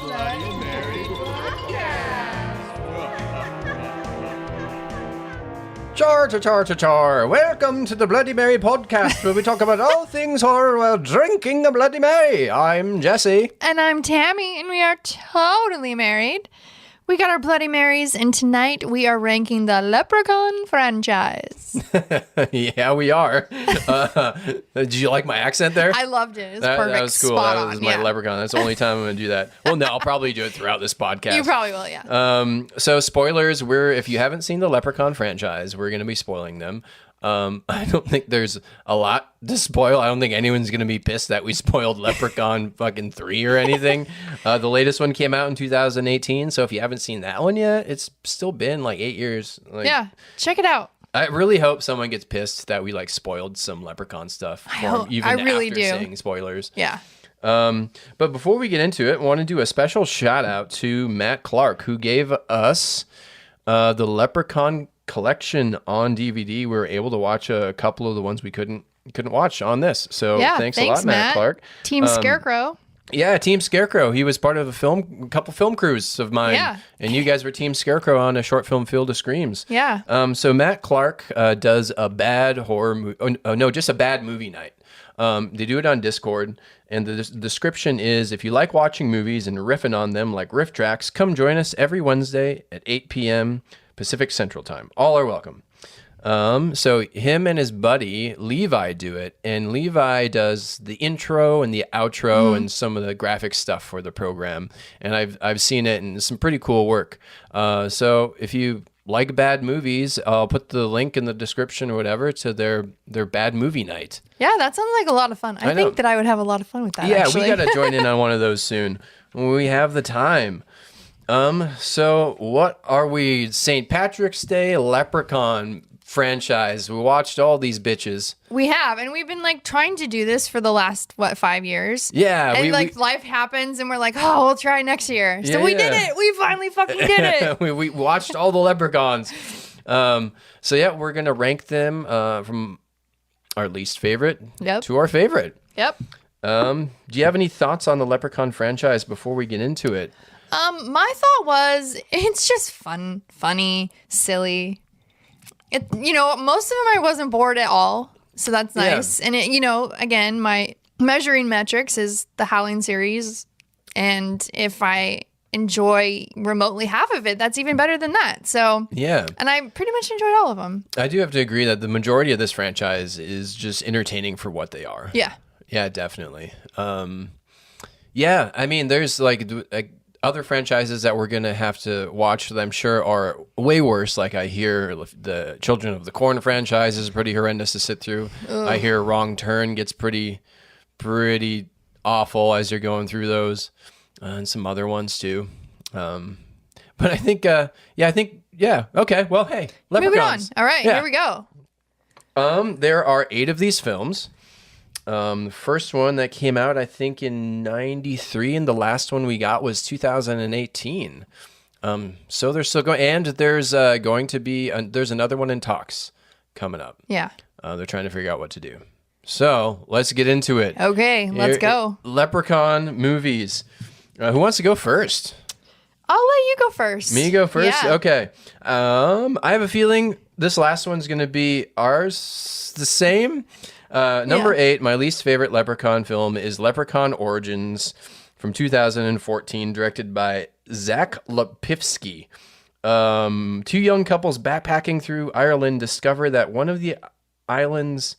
Bloody Mary Podcast. Char. Welcome to the Bloody Mary Podcast, where we talk about all things horror while drinking a Bloody Mary. I'm Jesse. And I'm Tami, and we are totally married. We got our Bloody Marys, and tonight we are ranking the Leprechaun franchise. Yeah, we are. Did you like my accent there? I loved it. It was perfect. That was cool. Spot That on. was my Leprechaun. That's the only time I'm going to do that. Well, no, I'll probably do it throughout this podcast. You probably will, yeah. So spoilers, if you haven't seen the Leprechaun franchise, we're going to be spoiling them. I don't think there's a lot to spoil. I don't think anyone's going to be pissed that we spoiled Leprechaun fucking 3 or anything. The latest one came out in 2018. So if you haven't seen that one yet, it's still been like 8 years. Yeah, check it out. I really hope someone gets pissed that we like spoiled some Leprechaun stuff. I really do. Saying spoilers. Yeah. But before we get into it, I want to do a special shout out to Matt Clark, who gave us the Leprechaun collection on DVD. We were able to watch a couple of the ones we couldn't watch on this. So thanks a lot, Matt Clark. Team Scarecrow. Yeah, Team Scarecrow. He was part of a couple film crews of mine. Yeah. And you guys were Team Scarecrow on a short film, Field of Screams. Yeah. So Matt Clark does a bad horror movie. Oh, no, just a bad movie night. They do it on Discord. And the description is, if you like watching movies and riffing on them like riff tracks, come join us every Wednesday at 8 p.m. Pacific Central Time. All are welcome. So him and his buddy Levi do it, and Levi does the intro and the outro and some of the graphic stuff for the program. And I've seen it, and it's some pretty cool work. So if you like bad movies, I'll put the link in the description or whatever to their bad movie night. Yeah, that sounds like a lot of fun. I think that I would have a lot of fun with that. Yeah, actually. we got to join in on one of those soon when we have the time. So what are we? St. Patrick's Day Leprechaun franchise. We watched all these bitches. We have, and we've been like trying to do this for the last 5 years. Yeah, and life happens, and we're like, oh, we'll try next year. So we did it. We finally fucking did it. we watched all the Leprechauns. So yeah, we're gonna rank them from our least favorite to our favorite. Yep. Do you have any thoughts on the Leprechaun franchise before we get into it? My thought was it's just fun, funny, silly. Most of them I wasn't bored at all, so that's nice. Yeah. And again, my measuring metrics is the Howling series, and if I enjoy remotely half of it, that's even better than that. So yeah, and I pretty much enjoyed all of them. I do have to agree that the majority of this franchise is just entertaining for what they are. Yeah, definitely. Yeah, I mean, there's like other franchises that we're going to have to watch that I'm sure are way worse. Like I hear the Children of the Corn franchise is pretty horrendous to sit through. Ugh. I hear Wrong Turn gets pretty awful as you're going through those, and some other ones too. But I think, okay. Well, hey, Leprechauns. Moving on. All right, Here we go. There are 8 of these films. The first one that came out, I think, in 93, and the last one we got was 2018. So they're still going, and there's going to be there's another one in talks coming up. Yeah. They're trying to figure out what to do. So let's get into it. Okay, let's go. Leprechaun movies. Who wants to go first? I'll let you go first. Me go first? Yeah. Okay. I have a feeling this last one's going to be ours the same. Number 8, my least favorite Leprechaun film is Leprechaun Origins from 2014, directed by Zach Lepifsky. 2 young couples backpacking through Ireland discover that one of Ireland's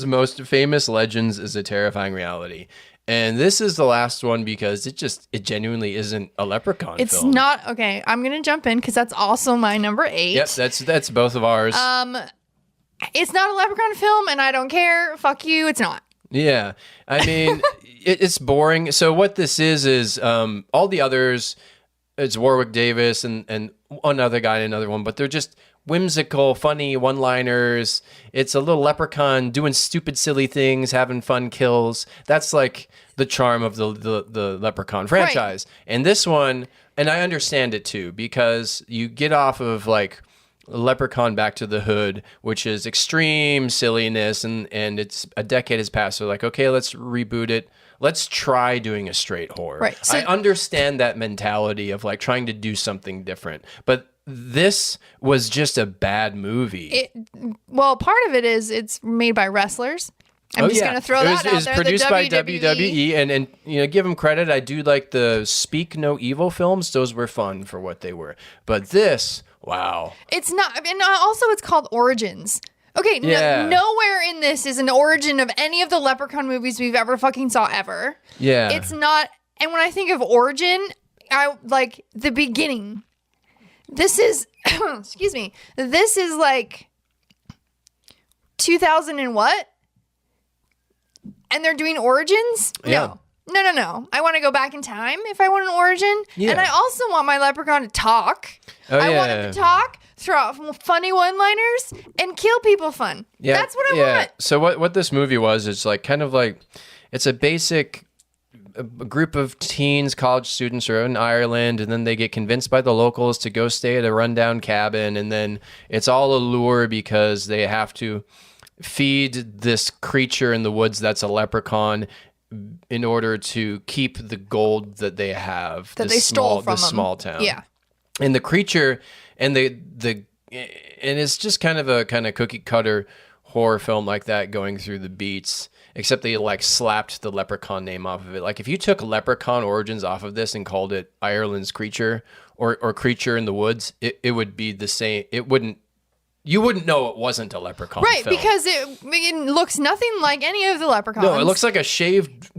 most famous legends is a terrifying reality. And this is the last one because it genuinely isn't a Leprechaun film. It's not. Okay, I'm going to jump in because that's also my number 8. Yep, that's both of ours. It's not a Leprechaun film, and I don't care. Fuck you, it's not. Yeah, I mean, it's boring. So what this is all the others, it's Warwick Davis and one other guy and another one, but they're just whimsical, funny one-liners. It's a little leprechaun doing stupid, silly things, having fun kills. That's like the charm of the Leprechaun franchise. Right. And this one, and I understand it too, because you get off of like Leprechaun Back to the Hood, which is extreme silliness, and it's a decade has passed. So like, okay, let's reboot it. let's try doing a straight horror. Right. So, I understand that mentality of like trying to do something different, but this was just a bad movie. Well, part of it is it's made by wrestlers. I'm just going to throw that out there. It was produced by WWE, and give them credit. I do like the Speak No Evil films. Those were fun for what they were. But this, wow. It's not, and also it's called Origins. Okay, nowhere in this is an origin of any of the Leprechaun movies we've ever fucking saw ever. Yeah. It's not, and when I think of origin, I like the beginning. This is, excuse me, this is like 2000 and what? And they're doing origins? Yeah. No. I want to go back in time if I want an origin. Yeah. And I also want my leprechaun to talk. I want him to talk, throw out funny one-liners, and kill people fun. Yeah. That's what I want. So what this movie was, it's like kind of like, it's a basic a group of teens, college students are in Ireland, and then they get convinced by the locals to go stay at a rundown cabin, and then it's all a lure because they have to feed this creature in the woods that's a leprechaun in order to keep the gold that they have, that they stole from this small town. Yeah. And the creature and and it's just kind of cookie cutter horror film like that, going through the beats, except they like slapped the Leprechaun name off of it. Like if you took Leprechaun Origins off of this and called it Ireland's Creature or Creature in the Woods, it would be the same. You wouldn't know it wasn't a Leprechaun Right, film. because it looks nothing like any of the Leprechauns. No, it looks like a shaved,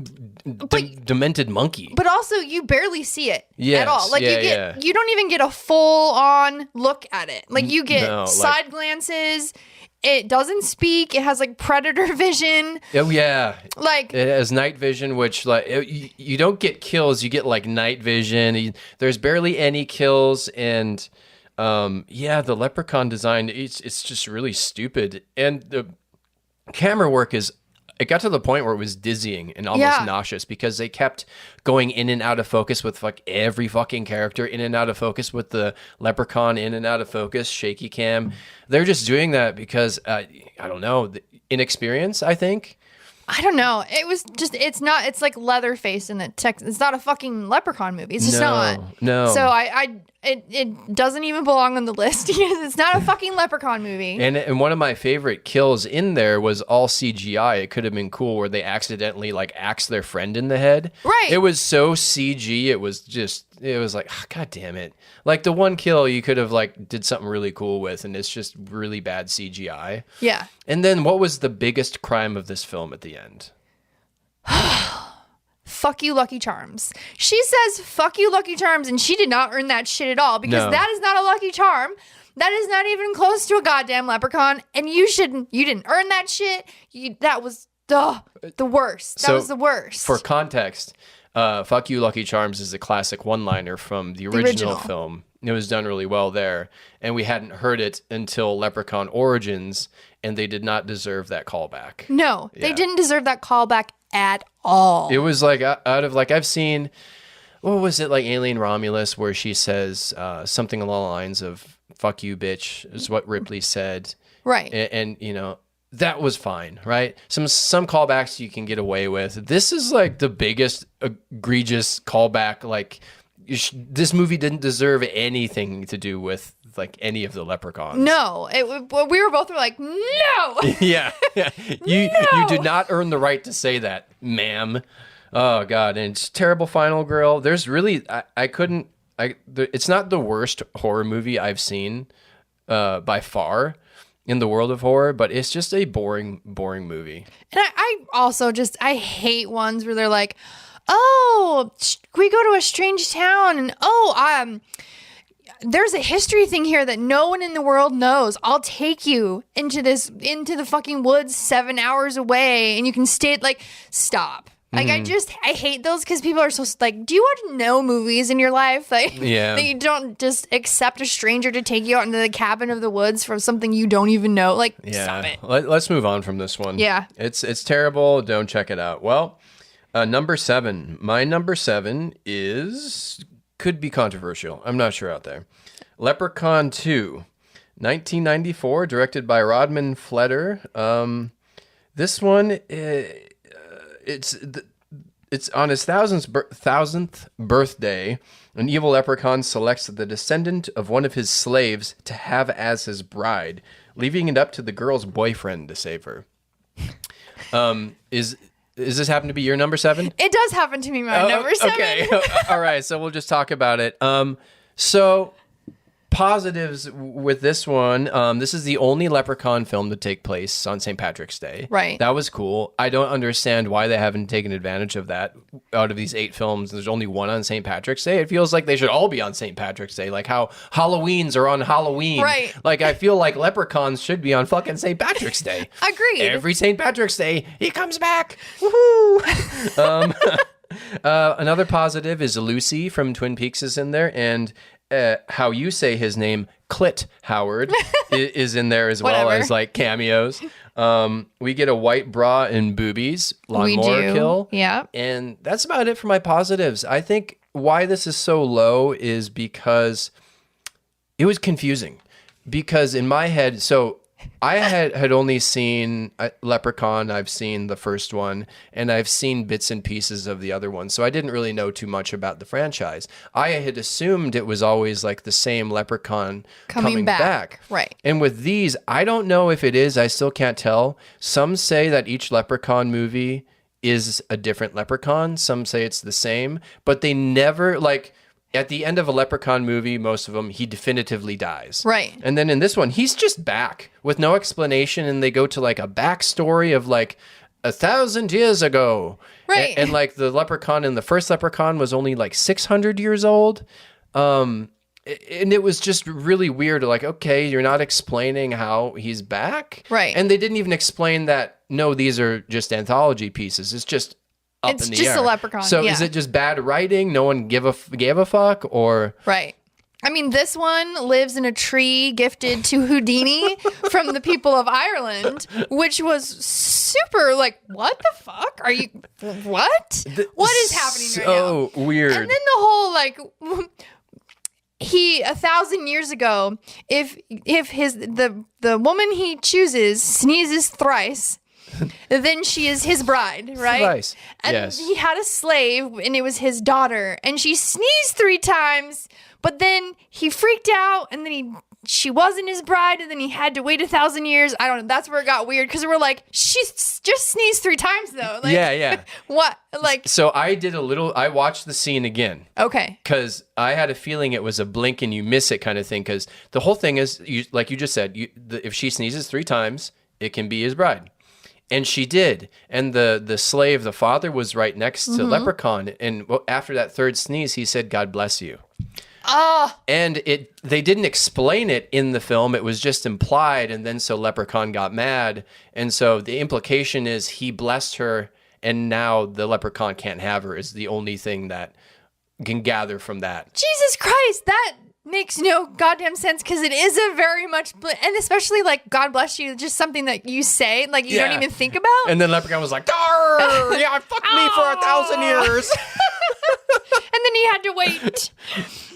demented monkey. But also, you barely see it Yes, at all. Like you don't even get a full on look at it. Like you get side glances. It doesn't speak. It has like predator vision. Oh yeah, like it has night vision, which like you don't get kills. You get like night vision. There's barely any kills, and the Leprechaun design, it's just really stupid, and the camera work it got to the point where it was dizzying and almost nauseous because they kept going in and out of focus with like every fucking character, in and out of focus with the Leprechaun, in and out of focus, shaky cam. They're just doing that because, I don't know, inexperience, I think. I don't know. It was just, it's like Leatherface in the text. It's not a fucking Leprechaun movie. It's just not. No. So it doesn't even belong on the list because it's not a fucking Leprechaun movie. And one of my favorite kills in there was all CGI. It could have been cool where they accidentally like axed their friend in the head. Right. It was so CG. It was like, oh, God damn it. Like the one kill you could have like did something really cool with, and it's just really bad CGI. Yeah. And then what was the biggest crime of this film at the end? Fuck you, Lucky Charms. She says, fuck you, Lucky Charms, and she did not earn that shit at all because that is not a Lucky Charm. That is not even close to a goddamn leprechaun, and you didn't earn that shit. That was the worst. That was the worst. For context, fuck you, Lucky Charms is a classic one-liner from the original film. It was done really well there, and we hadn't heard it until Leprechaun Origins, and they did not deserve that callback. No, they didn't deserve that callback at all. It was like out of like, I've seen, what was it, like Alien Romulus, where she says something along the lines of "fuck you, bitch" is what Ripley said, right? And you know, that was fine, right? Some callbacks you can get away with. This is like the biggest egregious callback. Like this movie didn't deserve anything to do with like any of the leprechauns. No, we were both like, no. yeah. You did not earn the right to say that, ma'am. Oh God, and it's terrible final girl. There's really it's not the worst horror movie I've seen by far in the world of horror, but it's just a boring movie. And I also I hate ones where they're like, oh, we go to a strange town, and there's a history thing here that no one in the world knows. I'll take you into the fucking woods 7 hours away, and you can stay. Like, stop. Like, I hate those because people are so like, do you want to know movies in your life? Like, that you don't just accept a stranger to take you out into the cabin of the woods for something you don't even know. Like, stop it. Let's move on from this one. Yeah. It's terrible. Don't check it out. Well, number 7. My number 7 could be controversial. I'm not sure out there. Leprechaun 2, 1994, directed by Rodman Fletter. This one, it's on his thousandth birthday. An evil leprechaun selects the descendant of one of his slaves to have as his bride, leaving it up to the girl's boyfriend to save her. Is this happen to be your number 7? It does happen to be my number 7. Okay. All right. So we'll just talk about it. So positives with this one. This is the only Leprechaun film to take place on St. Patrick's Day. Right. That was cool. I don't understand why they haven't taken advantage of that. Out of these 8 films, there's only one on St. Patrick's Day. It feels like they should all be on St. Patrick's Day, like how Halloweens are on Halloween. Right. Like I feel like Leprechauns should be on fucking St. Patrick's Day. Agreed. Every St. Patrick's Day, he comes back. Woohoo! Another positive is Lucy from Twin Peaks is in there, and how you say his name, Clit Howard, is in there as well as like cameos. We get a white bra and boobies, lawnmower kill. Yeah. And that's about it for my positives. I think why this is so low is because it was confusing. Because in my head, so I had only seen Leprechaun. I've seen the first one, and I've seen bits and pieces of the other one. So I didn't really know too much about the franchise. I had assumed it was always like the same Leprechaun coming back. Right. And with these, I don't know if it is. I still can't tell. Some say that each Leprechaun movie is a different Leprechaun. Some say it's the same, but they never like... At the end of a Leprechaun movie, most of them, he definitively dies. Right. And then in this one, he's just back with no explanation. And they go to like a backstory of like 1,000 years ago. Right. And like the Leprechaun in the first Leprechaun was only like 600 years old. And it was just really weird. Like, okay, you're not explaining how he's back. Right. And they didn't even explain that, no, these are just anthology pieces. It's just... It's just a Leprechaun. So yeah. is it just bad writing? No one gave a fuck, or right? I mean, this one lives in a tree gifted to Houdini from the people of Ireland, which was super like, what the fuck? Are you what? What is happening right now? So weird. And then the whole like. 1,000 years ago, if the woman he chooses sneezes thrice, then she is his bride, right? Thrice. And yes. he had a slave, and it was his daughter, and she sneezed 3 times, but then he freaked out, and then she wasn't his bride, and then he had to wait 1,000 years. I don't know. That's where it got weird, because we're like, she just sneezed 3 times, though. Like, yeah. What? Like. So I watched the scene again. Okay. Because I had a feeling it was a blink and you miss it kind of thing, because the whole thing is, like you just said, if she sneezes 3 times, it can be his bride. And she did. And the slave, the father, was right next to Leprechaun. And after that 3rd sneeze, he said, God bless you. And they didn't explain it in the film. It was just implied. And then so Leprechaun got mad. And so the implication is he blessed her. And now the Leprechaun can't have her is the only thing that can gather from that. Jesus Christ, that makes no goddamn sense, because it is a very much, and especially like God bless you, just something that you say, like you don't even think about. And then Leprechaun was like, "Darr, yeah, fuck me for 1,000 years." And then he had to wait.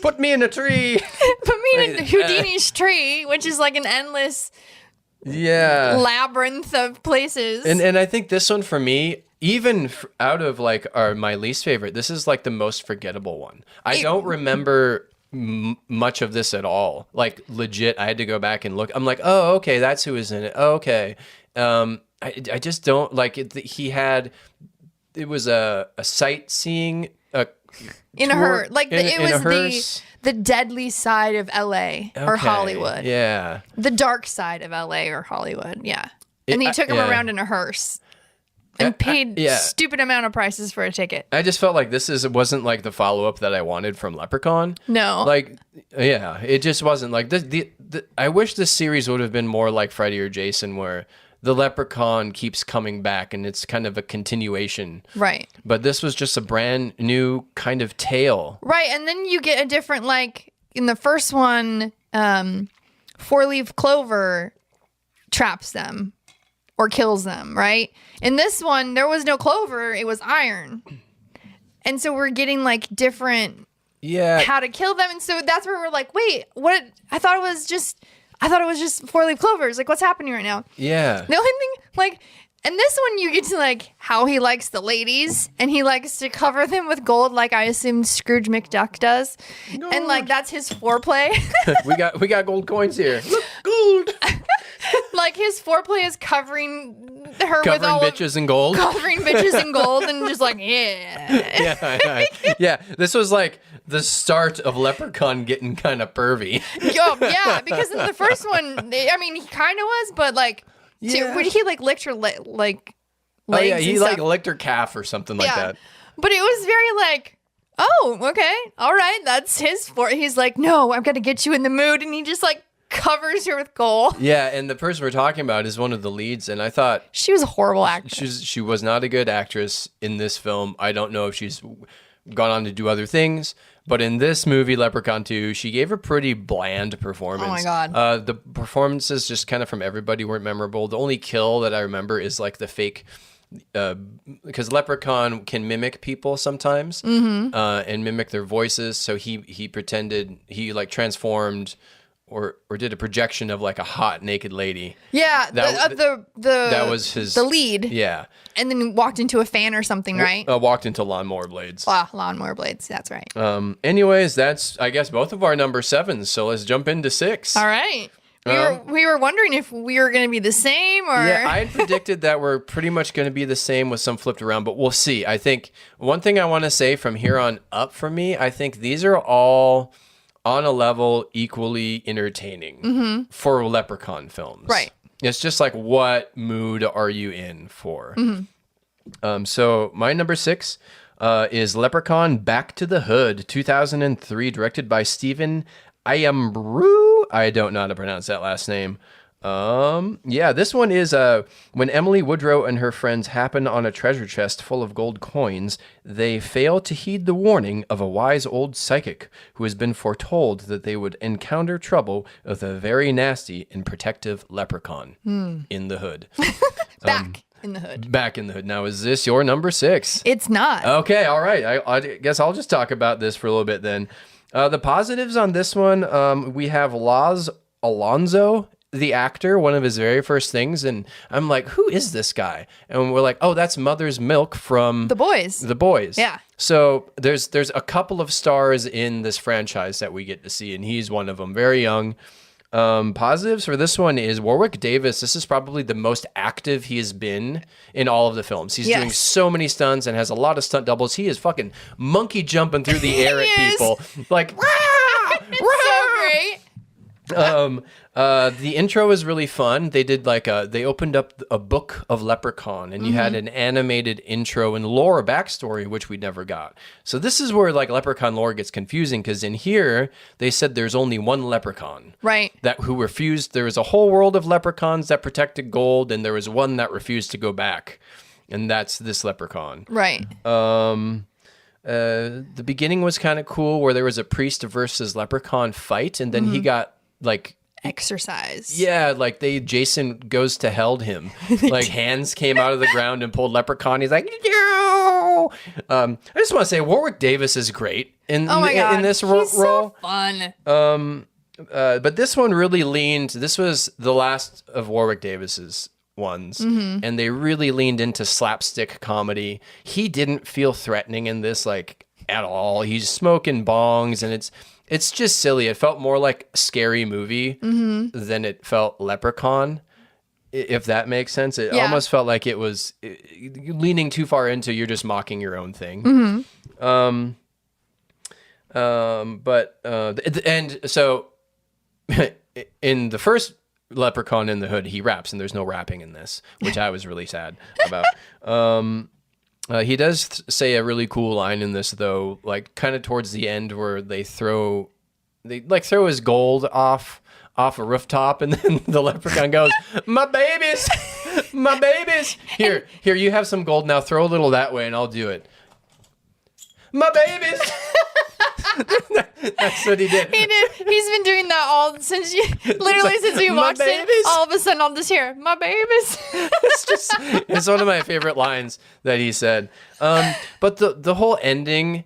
Put me in a tree. Put me in Houdini's tree, which is like an endless labyrinth of places. And I think this one for me, even out of like my least favorite, this is like the most forgettable one. I don't remember much of this at all. Like legit, I had to go back and look. I'm like, oh, okay, that's who is in it. Oh, okay. I just don't like it. It was a sightseeing in a hearse. Like it was the deadly side of LA or Hollywood. Yeah. The dark side of LA or Hollywood. Yeah. And he took him around in a hearse. And paid stupid amount of prices for a ticket. I just felt like it wasn't like the follow-up that I wanted from Leprechaun. No. Like, yeah, it just wasn't like I wish this series would have been more like Freddy or Jason, where the Leprechaun keeps coming back and it's kind of a continuation. Right. But this was just a brand new kind of tale. Right. And then you get a different, like in the first one, 4-leaf clover traps them. Or kills them, right? In this one, there was no clover; it was iron, and so we're getting like different, how to kill them, and so that's where we're like, wait, what? I thought it was just 4-leaf clovers. Like, what's happening right now? Yeah. The only thing, like, And this one, you get to like how he likes the ladies, and he likes to cover them with gold, like I assume Scrooge McDuck does. No. And like that's his foreplay. we got gold coins here. Look, gold. Like his foreplay is covering her with Covering all bitches in gold. covering bitches in gold, and just like Yeah. This was like the start of Leprechaun getting kind of pervy. yeah, because in the first one, I mean, he kind of was, but like, when he like licked her like legs. Oh yeah, he and like stuff. licked her calf or something like that. But it was very like, oh, okay, all right, that's his He's like, no, I've got to get you in the mood, and he just like covers her with gold. Yeah, and the person we're talking about is one of the leads, and I thought She was a horrible actress. she was not a good actress in this film. I don't know if she's gone on to do other things, but in this movie, Leprechaun 2, she gave a pretty bland performance. Oh my God. The performances just kind of from everybody weren't memorable. The only kill that I remember is like the fake, because Leprechaun can mimic people sometimes, and mimic their voices. So he pretended, he like transformed or did a projection of like a hot naked lady. Yeah, That was his the lead. Yeah. And then walked into a fan or something, right? Walked into lawnmower blades. Lawnmower blades. That's right. Anyways, that's I guess both of our number 7s. So let's jump into 6. All right. We were wondering if we were going to be the same, or Yeah, I had predicted that we're pretty much going to be the same with some flipped around, but we'll see. I think one thing I want to say from here on up for me, I think these are all on a level equally entertaining for Leprechaun films. Right. It's just like, what mood are you in for? So my number 6 is Leprechaun Back to the Hood, 2003, directed by Stephen Ayambru. I don't know how to pronounce that last name. Yeah, this one is when Emily Woodrow and her friends happen on a treasure chest full of gold coins, they fail to heed the warning of a wise old psychic who has been foretold that they would encounter trouble with a very nasty and protective leprechaun in the hood. back in the hood. Back in the hood. Now, is this your number 6? It's not. Okay, all right. I guess I'll just talk about this for a little bit then. The positives on this one, we have Laz Alonso, the actor, one of his very first things, and I'm like, who is this guy? And we're like, oh, that's Mother's Milk from The Boys. The Boys. Yeah. So there's a couple of stars in this franchise that we get to see, and he's one of them. Very young. Positives for this one is Warwick Davis. This is probably the most active he has been in all of the films. He's doing so many stunts and has a lot of stunt doubles. He is fucking monkey jumping through the air at people. Like, rah, So great. The intro is really fun. They did like they opened up a book of Leprechaun, and you had an animated intro and lore backstory, which we never got. So this is where like Leprechaun lore gets confusing, because in here they said there's only one Leprechaun, Right. who refused. There was a whole world of leprechauns that protected gold, and there was one that refused to go back, and that's this Leprechaun. Right. The beginning was kind of cool, where there was a priest versus leprechaun fight, and then he got like. Exercise. Yeah, like Jason goes to held him. Like hands came out of the ground and pulled Leprechaun. He's like, no. I just want to say Warwick Davis is great in this role. So fun. But this one really leaned. This was the last of Warwick Davis's ones, and they really leaned into slapstick comedy. He didn't feel threatening in this like at all. He's smoking bongs, and it's just silly. It felt more like a scary movie than it felt Leprechaun, if that makes sense. It almost felt like it was leaning too far into you're just mocking your own thing. And so in the first Leprechaun in the Hood, he raps, and there's no rapping in this, which I was really sad about. He does say a really cool line in this, though, like kind of towards the end, where they throw his gold off a rooftop, and then the leprechaun goes, "My babies, my babies! Here, you have some gold. Now throw a little that way, and I'll do it. My babies." That's what he did. He did. He's been doing that since we watched it. All of a sudden, I'll just hear my babies. It's one of my favorite lines that he said. But the whole ending,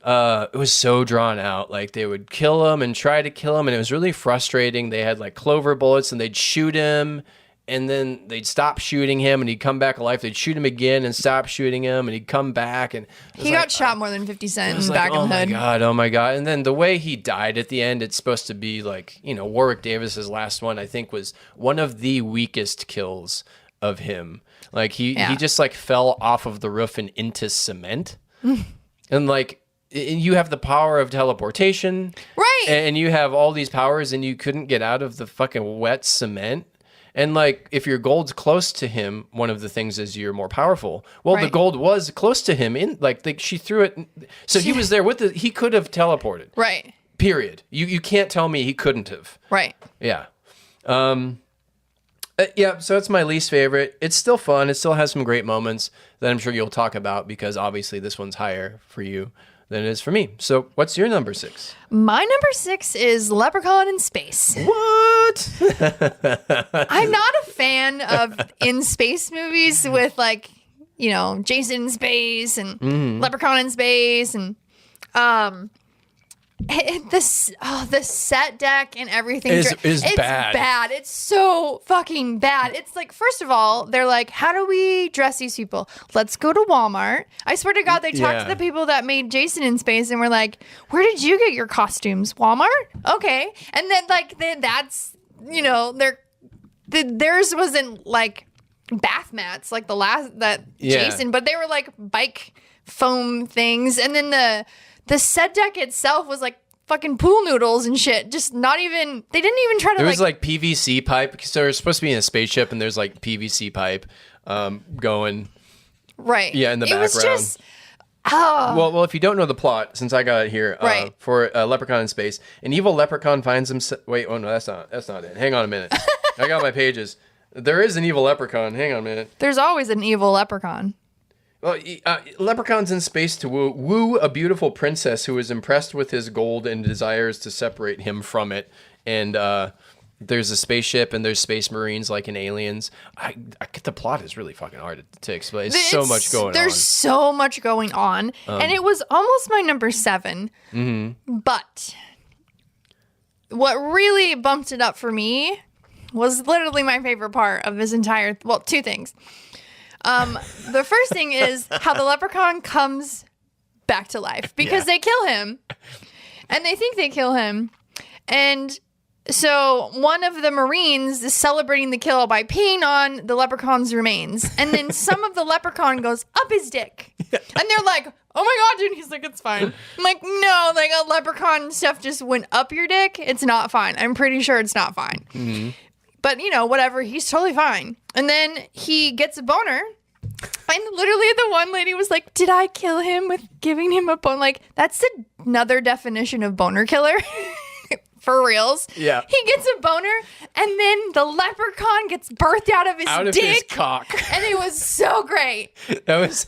it was so drawn out. Like they would kill him and try to kill him, and it was really frustrating. They had like clover bullets, and they'd shoot him, and then they'd stop shooting him, and he'd come back alive. They'd shoot him again and stop shooting him, and he'd come back. And he got shot more than 50 Cent in the like, back of the head. Oh my god! And then the way he died at the end, it's supposed to be like, you know, Warwick Davis's last one, I think, was one of the weakest kills of him. Like he just like fell off of the roof and into cement, and like you have the power of teleportation, right? And you have all these powers, and you couldn't get out of the fucking wet cement. And like, if your gold's close to him, one of the things is you're more powerful. Well, the gold was close to him in like she threw it, so he was there with he could have teleported. Right. Period. You can't tell me he couldn't have. Right. Yeah. Yeah, so it's my least favorite. It's still fun. It still has some great moments that I'm sure you'll talk about because obviously this one's higher for you than it is for me. So what's your number 6? My number 6 is Leprechaun in Space. What? I'm not a fan of in space movies with like, you know, Jason in space and Leprechaun in space and the set deck and everything is it's bad. It's so fucking bad. It's like, first of all, they're like, how do we dress these people? Let's go to Walmart. I swear to God, they talked to the people that made Jason in Space and were like, where did you get your costumes? Walmart? Okay. And then like that's, you know, theirs wasn't like bath mats like the last Jason, but they were like bike foam things. And then the set deck itself was like fucking pool noodles and shit. Just not even, they didn't even try to There was like PVC pipe. So they're supposed to be in a spaceship and there's like PVC pipe going. Right. Yeah, in the background. It was just, Well, if you don't know the plot, since I got it here, for Leprechaun in Space, an evil leprechaun finds himself. Wait, oh no, that's not it. Hang on a minute. I got my pages. There is an evil leprechaun. Hang on a minute. There's always an evil leprechaun. Well, Leprechaun's in space to woo a beautiful princess who is impressed with his gold and desires to separate him from it. And there's a spaceship and there's space marines like in Aliens. I get the plot is really fucking hard to explain. There's so much going on. There's so much going on. And it was almost my number 7. Mm-hmm. But what really bumped it up for me was literally my favorite part of this entire, well, 2 things. The first thing is how the leprechaun comes back to life because they kill him and they think they kill him. And so one of the Marines is celebrating the kill by peeing on the leprechaun's remains. And then some of the leprechaun goes up his dick. And they're like, oh my God, dude. He's like, it's fine. I'm like, no, like a leprechaun stuff just went up your dick. It's not fine. I'm pretty sure it's not fine. Mm-hmm. But, you know, whatever. He's totally fine. And then he gets a boner. And literally the one lady was like, did I kill him with giving him a boner? Like, that's another definition of boner killer. For reals. Yeah. He gets a boner, and then the leprechaun gets birthed out of his dick. Out of his cock. And it was so great. That was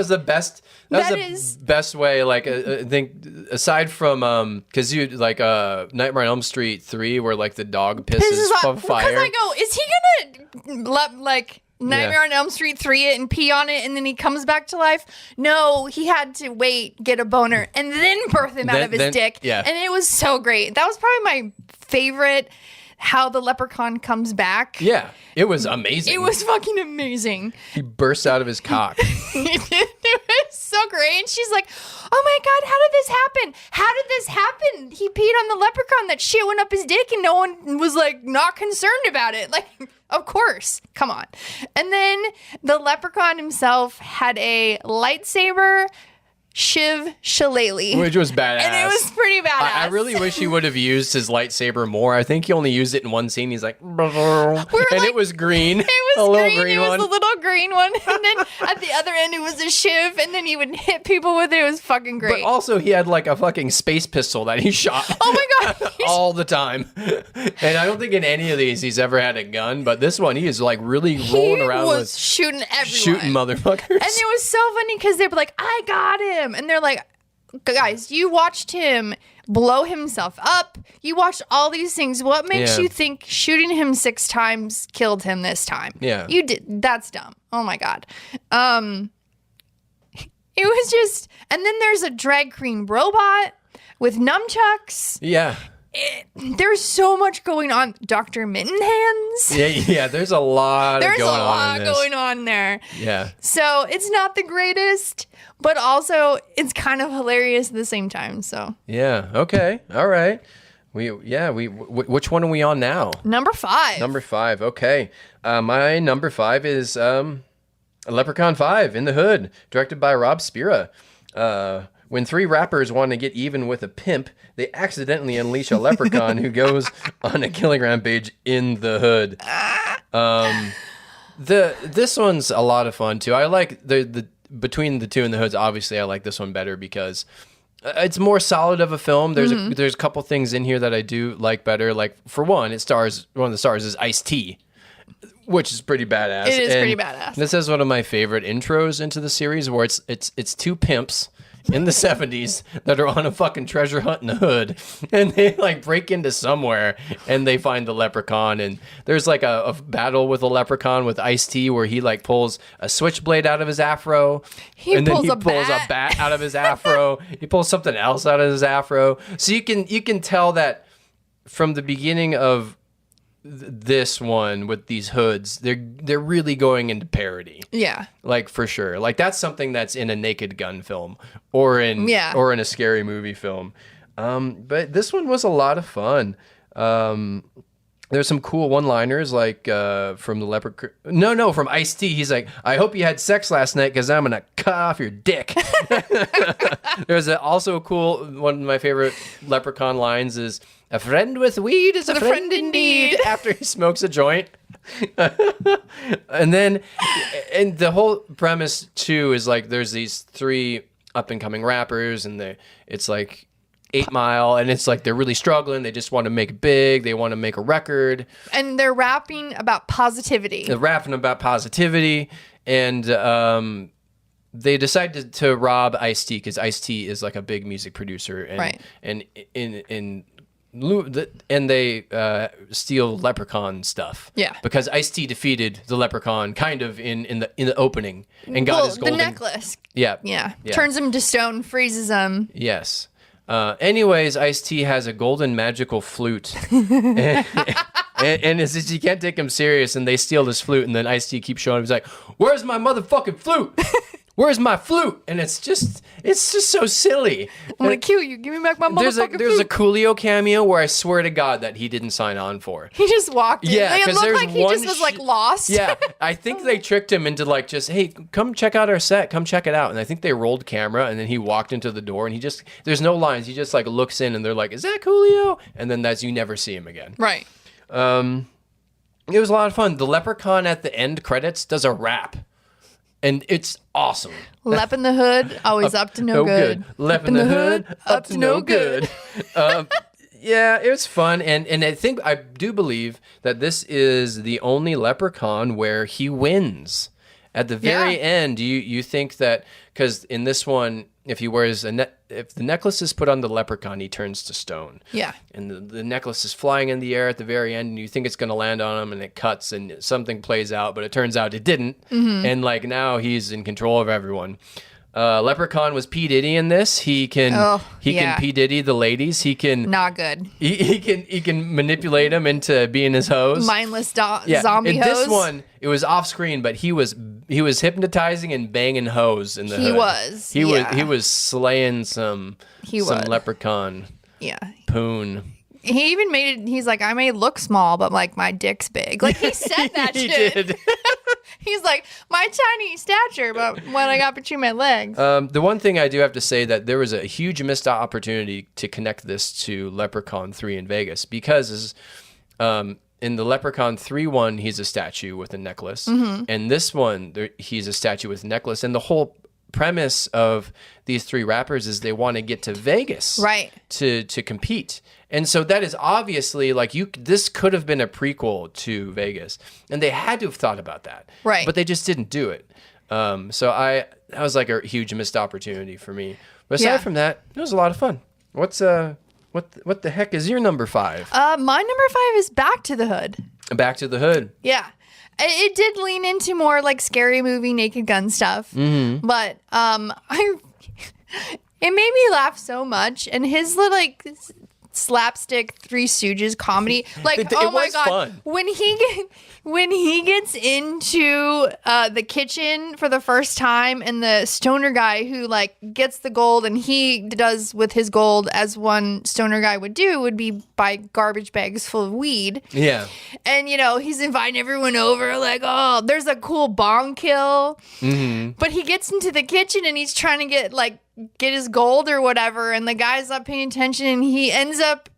the best. That was the best way. Like, I think aside from because you like Nightmare on Elm Street 3, where like the dog pisses on fire. Because I go, is he gonna Nightmare on Elm Street 3 it and pee on it and then he comes back to life? No, he had to wait, get a boner, and then birth him out of his dick. Yeah. And it was so great. That was probably my favorite, how the leprechaun comes back. Yeah, it was amazing. It was fucking amazing. He bursts out of his cock. It was so great. And she's like, oh my God, how did this happen? How did this happen? He peed on the leprechaun. That shit went up his dick and no one was like not concerned about it. Like, of course. Come on. And then the leprechaun himself had a lightsaber shiv shillelagh. Which was badass. And it was pretty badass. I really wish he would have used his lightsaber more. I think he only used it in one scene. He's like, and it was green. It was green. It was a little green one. And then at the other end, it was a shiv. And then he would hit people with it. It was fucking great. But also, he had like a fucking space pistol that he shot. Oh my God. all the time. And I don't think in any of these he's ever had a gun. But this one, he is like really rolling around with shooting everyone. Shooting motherfuckers. And it was so funny because they were like, I got him. And they're like, guys, you watched him blow himself up. You watched all these things. What makes you think shooting him 6 times killed him this time? Yeah. You did. That's dumb. Oh my God. It was just, and then there's a drag queen robot with nunchucks. Yeah. there's so much going on. Dr. Mittenhands. Yeah, there's a lot There's going a on lot in this. going on there. Yeah. So it's not the greatest, but also it's kind of hilarious at the same time. So Yeah. Okay. All right. Which one are we on now? number 5. Number 5. Okay. My number 5 is Leprechaun 5 in the Hood, directed by Rob Spira. When 3 rappers want to get even with a pimp, they accidentally unleash a leprechaun who goes on a killing rampage in the hood. This one's a lot of fun too. I like the between the two in the hoods. Obviously, I like this one better because it's more solid of a film. There's a couple things in here that I do like better. Like for one, one of the stars is Ice-T, which is pretty badass. It is pretty badass. This is one of my favorite intros into the series, where it's 2 pimps in the 70s that are on a fucking treasure hunt in the hood, and they like break into somewhere and they find the leprechaun, and there's like a battle with a leprechaun with Ice-T where he like pulls a switchblade out of his afro, and then he pulls a bat out of his afro. He pulls something else out of his afro. So you can tell that from the beginning of this one with these hoods, they're really going into parody. Yeah. Like for sure. Like that's something that's in a Naked Gun film or in a Scary Movie film. But this one was a lot of fun. There's some cool one-liners like from the Leprechaun. No, from Ice-T. He's like, "I hope you had sex last night because I'm gonna cut off your dick." There's also a cool one of my favorite Leprechaun lines is, "A friend with weed is a friend indeed," after he smokes a joint. and the whole premise too is like there's these 3 up-and-coming rappers, and it's like 8 Mile, and it's like they're really struggling. They just want to make it big. They want to make a record. And they're rapping about positivity. They're rapping about positivity, and they decide to rob Ice-T because Ice-T is like a big music producer, and right. And they steal Leprechaun stuff. Yeah. Because Ice-T defeated the Leprechaun kind of in the opening and got his golden... the necklace. Yeah. Turns him to stone, freezes him. Yes. Anyways, Ice-T has a golden magical flute. and it's just, you can't take him serious, and they steal this flute, and then Ice-T keeps showing him. He's like, "Where's my motherfucking flute? Where's my flute?" And it's just so silly. I'm gonna kill you. Give me back my motherfucking flute. There's a Coolio cameo where I swear to God that he didn't sign on for. He just walked in. Yeah, it because looked like he just was like lost. Yeah, I think they tricked him into like just, "Hey, come check out our set. Come check it out." And I think they rolled camera, and then he walked into the door, and he just, there's no lines. He just like looks in, and they're like, "Is that Coolio?" And then you never see him again. Right. It was a lot of fun. The Leprechaun at the end credits does a rap. And it's awesome. Lep in the hood, always up to no good. Lep in the hood, up to no good. Yeah, it was fun. And I do believe that this is the only Leprechaun where he wins. At the very end, you think that, because in this one, if he wears if the necklace is put on the leprechaun, he turns to stone. Yeah. And the necklace is flying in the air at the very end, and you think it's going to land on him, and it cuts, and something plays out, but it turns out it didn't. Mm-hmm. And like now he's in control of everyone. Leprechaun was P. Diddy in this. He can P. Diddy the ladies. He can not good. He can manipulate them into being his hoes. Mindless zombie in hoes. This one, it was off screen, but he was hypnotizing and banging hoes in the hood. He was slaying some leprechaun. Yeah. Poon. He even made it. He's like, "I may look small, but like my dick's big." Like he said that he shit. Did. He's like, "My tiny stature, but what I got between my legs." The one thing I do have to say that there was a huge missed opportunity to connect this to Leprechaun 3 in Vegas, because in the Leprechaun 3 one, he's a statue with a necklace. Mm-hmm. And this one, he's a statue with a necklace. And the whole premise of these 3 rappers is they want to get to Vegas, right, to compete. And so that is obviously like this could have been a prequel to Vegas, and they had to have thought about that, right? But they just didn't do it. So that was like a huge missed opportunity for me. But aside from that, it was a lot of fun. What the heck is your number 5? My number 5 is Back to the Hood. Back to the Hood. Yeah. It did lean into more like Scary Movie, Naked Gun stuff, but it made me laugh so much, and his like slapstick Three Stooges comedy. Like, It oh my was god, fun. when he gets into the kitchen for the first time, and the stoner guy who like gets the gold, and he does with his gold as one stoner guy would do, would be buy garbage bags full of weed. Yeah. And he's inviting everyone over, like, oh, there's a cool bong kill. Mm-hmm. But he gets into the kitchen and he's trying to get his gold or whatever, and the guy's not paying attention, and he ends up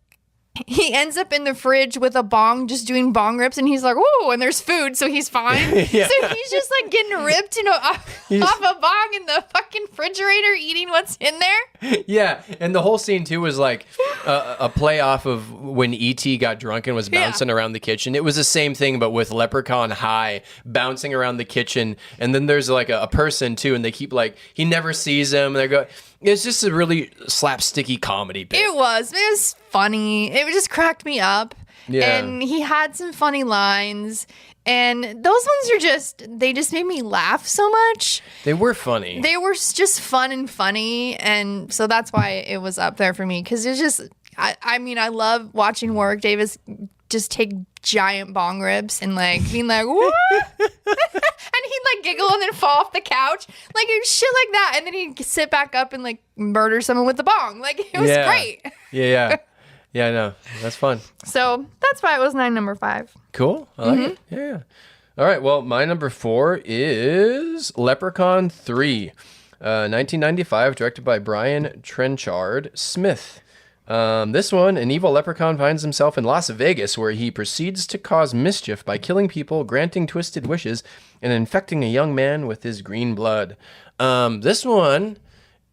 in the fridge with a bong, just doing bong rips, and he's like, oh, and there's food, so he's fine. Yeah. So he's just like getting ripped off a bong in the fucking refrigerator, eating what's in there. Yeah, and the whole scene too was like a play off of when E.T. got drunk and was bouncing around the kitchen. It was the same thing, but with Leprechaun high, bouncing around the kitchen, and then there's like a person too, and they keep like, he never sees them. They go. It's just a really slapsticky comedy bit. It was funny. It just cracked me up. Yeah. And he had some funny lines. And those ones they just made me laugh so much. They were funny. They were just fun and funny. And so that's why it was up there for me. Because it's just, I mean, I love watching Warwick Davis just take giant bong rips and like being like, what? And he'd like giggle and then fall off the couch. Like shit like that. And then he'd sit back up and like murder someone with the bong. Like it was great. Yeah. Yeah, I know. That's fun. So that's why it was my number 5. Cool. I like it. Yeah. All right. Well, my number 4 is Leprechaun 3, 1995, directed by Brian Trenchard Smith. This one, an evil leprechaun finds himself in Las Vegas, where he proceeds to cause mischief by killing people, granting twisted wishes, and infecting a young man with his green blood. This one,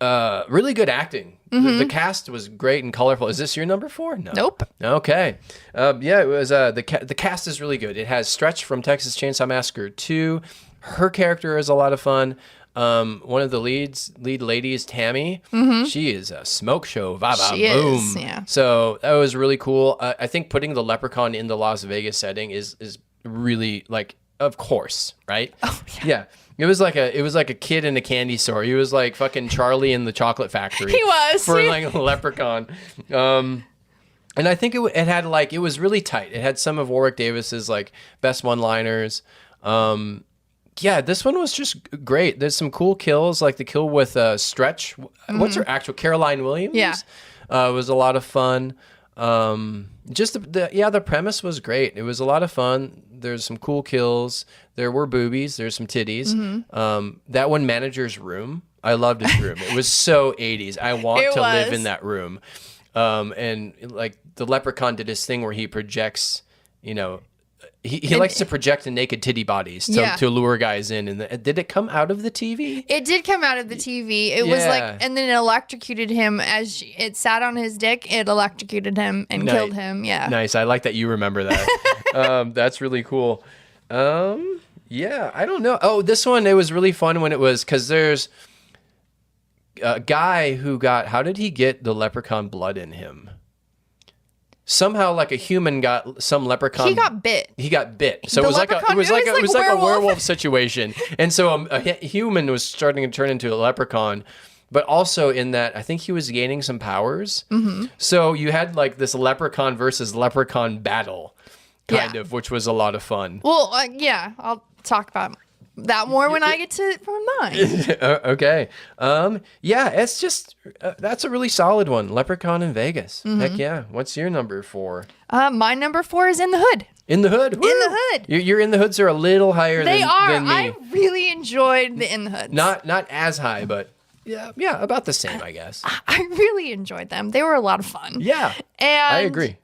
really good acting. The cast was great and colorful. Is this your number 4? No. Nope. Okay. Yeah, it was. The cast is really good. It has Stretch from Texas Chainsaw Massacre 2. Her character is a lot of fun. One of the lead ladies, Tammy, she is a smoke show. She boom. is, yeah. So that was really cool. I think putting the leprechaun in the Las Vegas setting is really like, of course, right? Oh yeah. It was like a kid in a candy store. He was like fucking Charlie in the chocolate factory. He was for like a leprechaun. And I think it had like, it was really tight. It had some of Warwick Davis's like best one-liners. Yeah, this one was just great. There's some cool kills, like the kill with Stretch. What's her actual Caroline Williams? Yeah, was a lot of fun. Just the premise was great. It was a lot of fun. There's some cool kills. There were boobies. There's some titties. That one, Manager's Room. I loved his room. It was so 80s. I want to live in that room. And like the leprechaun did his thing where he projects, he likes to project naked titty bodies to lure guys in. And did it come out of the TV? It did come out of the TV. It was like, and then it electrocuted him as it sat on his dick. It electrocuted him and killed him. Yeah. Nice. I like that you remember that. That's really cool. Yeah, I don't know. Oh, this one, it was really fun when it was, because there's a guy who how did he get the leprechaun blood in him? Somehow, like a human got some leprechaun. He got bit. So it was like a werewolf situation. And so a human was starting to turn into a leprechaun, but also in that I think he was gaining some powers. So you had like this leprechaun versus leprechaun battle, kind of, which was a lot of fun. Well, yeah, I'll talk about that more when I get to mine. Okay. Yeah, it's just that's a really solid one. Leprechaun in Vegas. Heck yeah. What's your number 4? My number 4 is In the Hood. In the Hood. Woo! In the Hood. Your In the Hoods are a little higher than me. I really enjoyed the In the Hoods. Not as high, but yeah, about the same, I guess. I really enjoyed them. They were a lot of fun. Yeah. And I agree.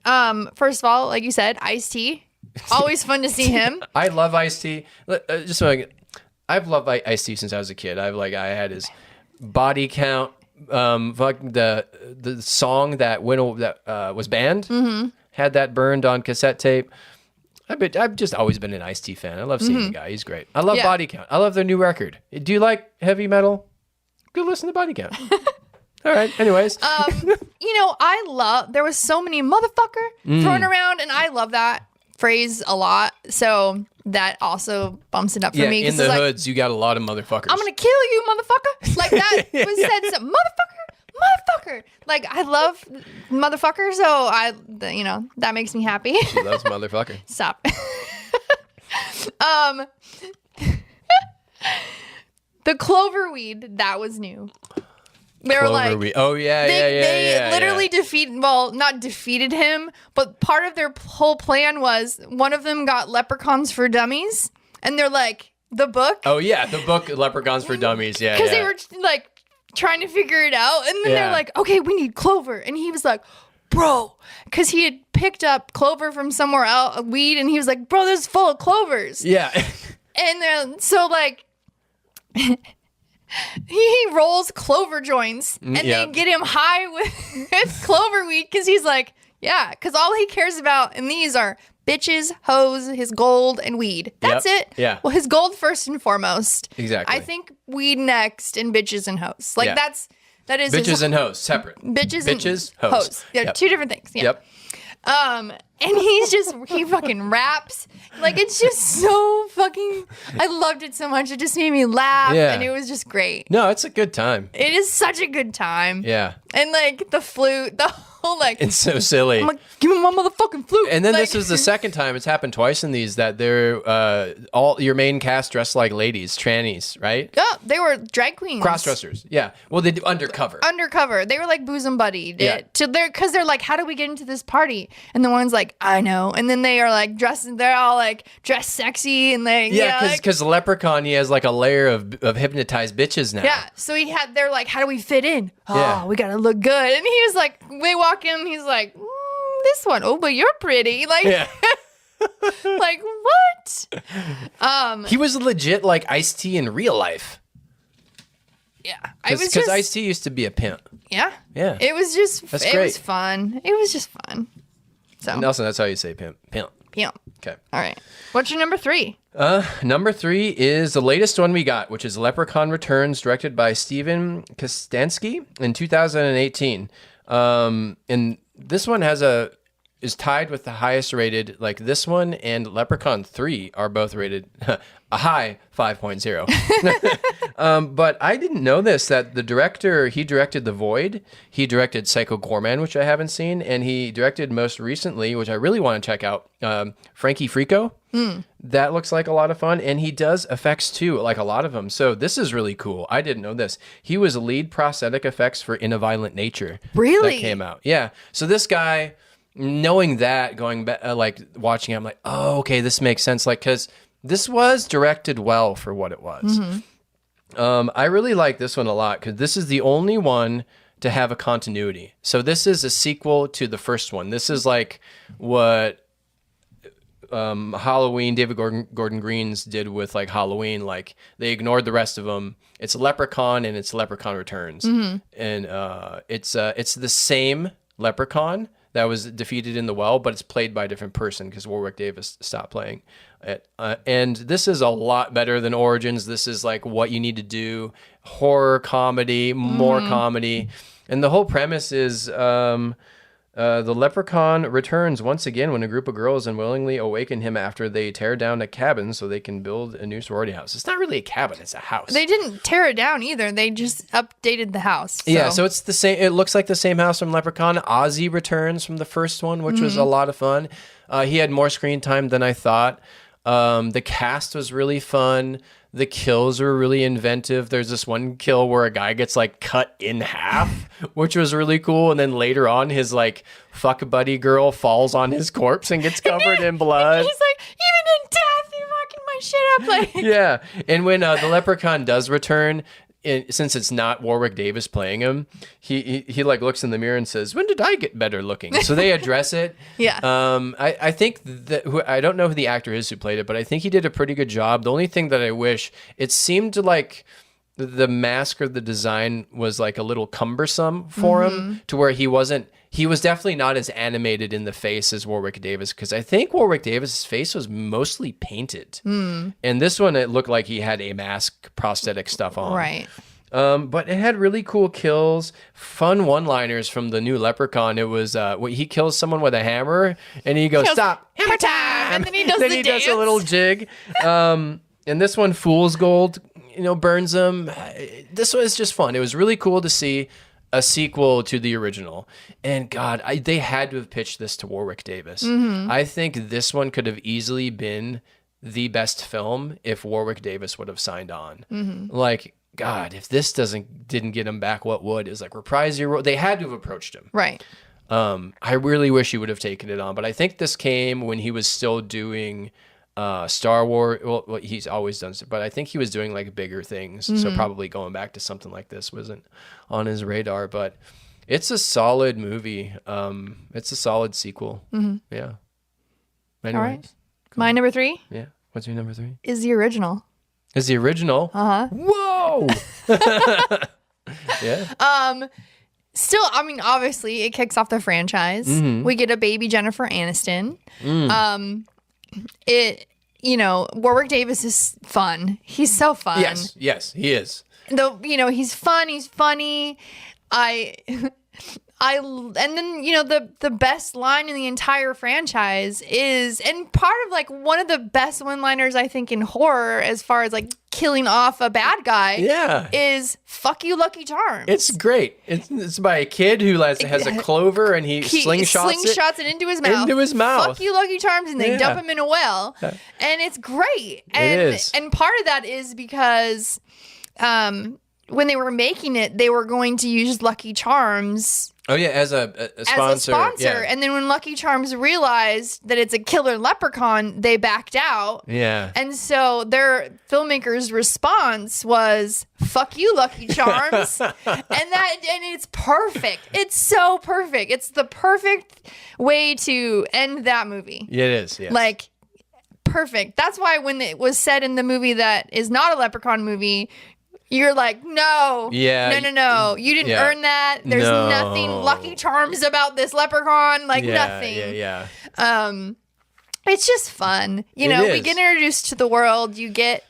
First of all, like you said, Ice-T. Always fun to see him. I love Ice-T. Just so I've loved Ice-T since I was a kid. I had his Body Count, the song that was banned. Had that burned on cassette tape. I've just always been an Ice-T fan. I love seeing the guy. He's great. I love Body Count. I love their new record. Do you like heavy metal? Go listen to Body Count. All right. Anyways. I love, there was so many motherfucker thrown around, and I love that phrase a lot. So that also bumps it up for me. In the hoods, you got a lot of motherfuckers. I'm going to kill you, motherfucker. Like that was said, so, motherfucker. motherfucker. Like, I love motherfucker, so that makes me happy. She loves motherfucker. Stop. The clover weed, that was new. They were like, oh yeah, they literally not defeated him, but part of their whole plan was one of them got Leprechauns for Dummies, and they're like, the book. Oh yeah, the book Leprechauns for Dummies. Yeah, because they were like trying to figure it out, and then they're like, okay, we need clover, and he was like, bro, because he had picked up clover from somewhere else, weed, and he was like, bro, this is full of clovers. Yeah, and then so like. He rolls clover joints and they get him high with clover weed because he's like, yeah, because all he cares about in these are bitches, hoes, his gold, and weed. That's it. Yeah. Well, his gold first and foremost. Exactly. I think weed next and bitches and hoes. Like that is bitches and hoes separate. Bitches and hoes. They're two different things. Yeah. Yep. And he fucking raps. Like, it's just so fucking, I loved it so much. It just made me laugh. Yeah. And it was just great. No, it's a good time. It is such a good time. Yeah. And like the flute, the whole like. It's so silly. I'm like, give me my motherfucking flute. And then like, this is the second time it's happened twice in these that they're all your main cast dressed like ladies, trannies, right? Oh, they were drag queens. Cross-dressers. Yeah. Well, they do undercover. Undercover. They were like bosom buddied. Yeah. Because they're like, how do we get into this party? And the one's like, I know. And then they are like they're all like dressed sexy and they because the leprechaun, he has like a layer of hypnotized bitches now. Yeah, so they're like, how do we fit in? Oh, Yeah. we gotta look good. And he was like, we walk in, he's like, this one, oh, but you're pretty. Like, Yeah. like what? He was legit like Ice-T in real life. Yeah, Because Ice-T used to be a pimp. Yeah, Yeah. It was just, That's it great. was fun. It was just fun. So Nelson, that's how you say pimp. Pimp. yeah. Okay. All right. What's your number 3? Number 3 is the latest one we got, which is Leprechaun Returns, directed by Steven Kostanski in 2018. And this one is tied with the highest rated. Like this one and Leprechaun 3 are both rated a high 5.0. But I didn't know this, that the director, he directed The Void, he directed Psycho Goreman, which I haven't seen, and he directed most recently, which I really want to check out, Frankie Frico. That looks like a lot of fun, and he does effects too, like a lot of them. So this is really cool. I didn't know this. He was lead prosthetic effects for In a Violent Nature. Really? That came out. Yeah. So this guy, knowing that, going back, like watching it, I'm like, oh, okay, this makes sense. Like, because this was directed well for what it was. I really like this one a lot because this is the only one to have a continuity. So this is a sequel to the first one. This is like what Halloween, David Gordon Green's did with like Halloween. Like they ignored the rest of them. It's Leprechaun and it's Leprechaun Returns, and it's the same Leprechaun that was defeated in the well, but it's played by a different person because Warwick Davis stopped playing it. And this is a lot better than Origins. This is like what you need to do. Horror comedy, more comedy. And the whole premise is the leprechaun returns once again when a group of girls unwillingly awaken him after they tear down a cabin so they can build a new sorority house. It's not really a cabin, it's a house. They didn't tear it down either. They just updated the house. So. Yeah, so it's the same. It looks like the same house from Leprechaun. Ozzy returns from the first one, which was a lot of fun. He had more screen time than I thought. The cast was really fun. The kills were really inventive. There's this one kill where a guy gets like cut in half, which was really cool. And then later on, his like fuck buddy girl falls on his corpse and gets covered in blood. He's like, even in death, you're fucking my shit up. Like, yeah. And when the leprechaun does return, since it's not Warwick Davis playing him, he like looks in the mirror and says, "When did I get better looking?" So they address it. Yeah. I think that I don't know who the actor is who played it, but I think he did a pretty good job. The only thing that I wish, it seemed like the mask or the design was like a little cumbersome for him, to where he was definitely not as animated in the face as Warwick Davis, because I think Warwick Davis's face was mostly painted. And this one, it looked like he had a mask prosthetic stuff on. right. But it had really cool kills, fun one-liners from the new Leprechaun. It was he kills someone with a hammer, and he goes, "Stop, hammer time!" And then he does then the he dance. does a little jig. And this one, Fool's Gold, burns him. This was just fun. It was really cool to see. a sequel to the original. And God, they had to have pitched this to Warwick Davis. I think this one could have easily been the best film if Warwick Davis would have signed on. Like, God, if this didn't get him back, what would? Is like reprise your role. They had to have approached him. Right. I really wish he would have taken it on, but I think this came when he was still doing Star Wars. Well, he's always done, but I think he was doing like bigger things. So probably going back to something like this wasn't on his radar. But it's a solid movie. It's a solid sequel. Yeah. Anyways, All right. My number 3. Yeah. What's your number 3? Is the original. Is the original? Whoa. Yeah. Still, I mean, obviously, it kicks off the franchise. We get a baby Jennifer Aniston. Warwick Davis is fun. He's so fun. Yes, he is. Though, he's fun. He's funny. And then, the best line in the entire franchise is, and part of like one of the best one-liners I think in horror as far as like killing off a bad guy is "fuck you, Lucky Charms." It's great. It's by a kid who has a clover and he slingshots it into his mouth. Fuck you, Lucky Charms, and they dump him in a well. And it's great. And, it is. And part of that is because when they were making it, they were going to use Lucky Charms. Oh yeah, as a sponsor. Yeah. And then when Lucky Charms realized that it's a killer leprechaun, they backed out. Yeah. And so their filmmaker's response was, "Fuck you, Lucky Charms." and it's perfect. It's so perfect. It's the perfect way to end that movie. Yeah, it is. Yes. Like, perfect. That's why when it was said in the movie that is not a leprechaun movie, you're like, no. Yeah. No. You didn't earn that. There's nothing Lucky Charms about this leprechaun. Like, nothing. Yeah. It's just fun. We get introduced to the world. You get,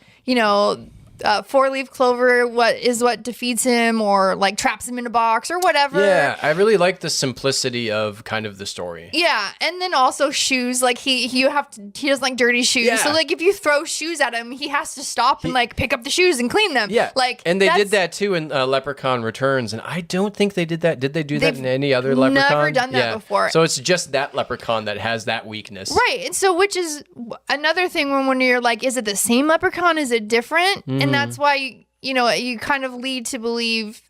4-leaf clover, what defeats him or like traps him in a box or whatever. Yeah, I really like the simplicity of kind of the story. Yeah, and then also shoes. Like he doesn't like dirty shoes. Yeah. So like if you throw shoes at him, he has to stop and like pick up the shoes and clean them. Yeah, like and they did that too in Leprechaun Returns, and I don't think they did that. Did they do that in any other Leprechaun? Never done that before. So it's just that Leprechaun that has that weakness, right? And so which is another thing when you're like, is it the same Leprechaun? Is it different? And that's why you kind of lead to believe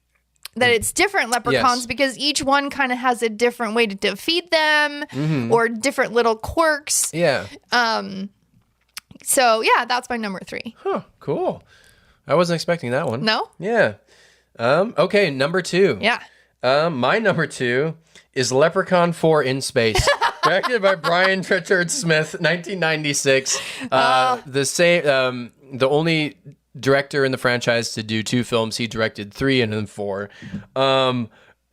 that it's different leprechauns because each one kind of has a different way to defeat them or different little quirks. Yeah. So yeah, that's my number 3. Huh. Cool. I wasn't expecting that one. No? Yeah. Okay. Number 2. Yeah. My number 2 is Leprechaun 4 in Space. Directed by Brian Trenchard Smith, 1996. The only director in the franchise to do 2 films. He directed 3 and then 4.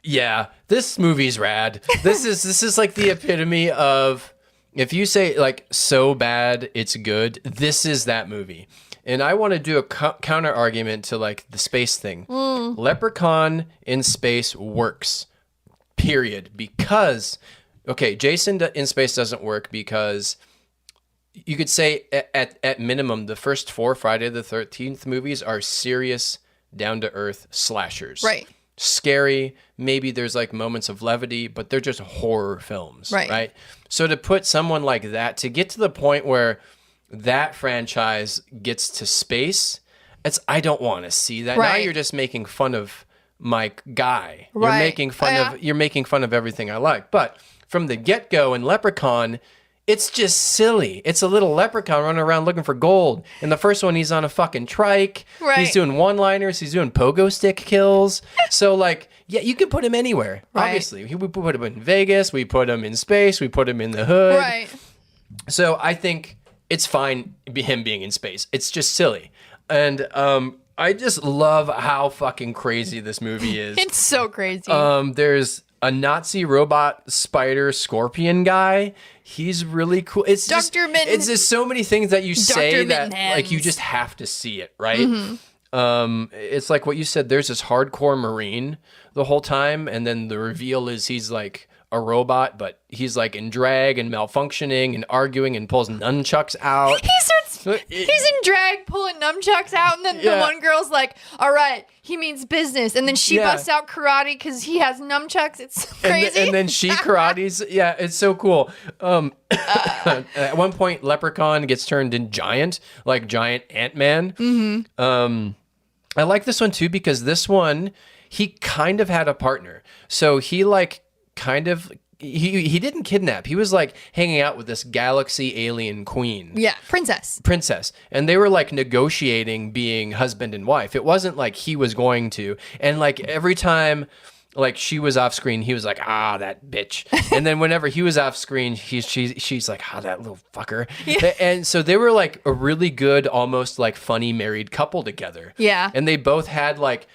Yeah, this movie's rad. This is like the epitome of, if you say like so bad it's good, this is that movie. And I want to do a counter argument to like the space thing. Leprechaun in Space works, period. Because, okay, Jason in Space doesn't work because you could say at minimum the first 4 Friday the 13th movies are serious, down-to-earth slashers. Right. Scary. Maybe there's like moments of levity, but they're just horror films. Right. So to put someone like that, to get to the point where that franchise gets to space, I don't want to see that. Right. Now you're just making fun of my guy. Right. You're making fun of everything I like. But from the get-go in Leprechaun, it's just silly. It's a little leprechaun running around looking for gold. In the first one, he's on a fucking trike. Right. He's doing one-liners. He's doing pogo stick kills. So, like, yeah, you can put him anywhere. Right. Obviously, we put him in Vegas. We put him in space. We put him in the hood. Right. So I think it's fine him being in space. It's just silly. And I just love how fucking crazy this movie is. It's so crazy. There's a Nazi robot spider scorpion guy. He's really cool. It's just so many things that you say that like you just have to see it, right? It's like what you said, there's this hardcore Marine the whole time, and then the reveal is he's like a robot, but he's like in drag and malfunctioning and arguing and pulls nunchucks out. He's in drag pulling nunchucks out, and then the one girl's like, all right, he means business. And then she busts out karate because he has nunchucks. It's crazy. And then she karates. Yeah, it's so cool. At one point, Leprechaun gets turned in giant Ant-Man. Mm-hmm. I like this one too because this one, he kind of had a partner. So he like kind of... He didn't kidnap. He was like hanging out with this galaxy alien queen. Yeah, princess. And they were like negotiating being husband and wife. It wasn't like he was going to. And like every time like she was off screen, he was like, that bitch. And then whenever he was off screen, she's like, that little fucker. Yeah. And so they were like a really good, almost like funny married couple together. Yeah. And they both had like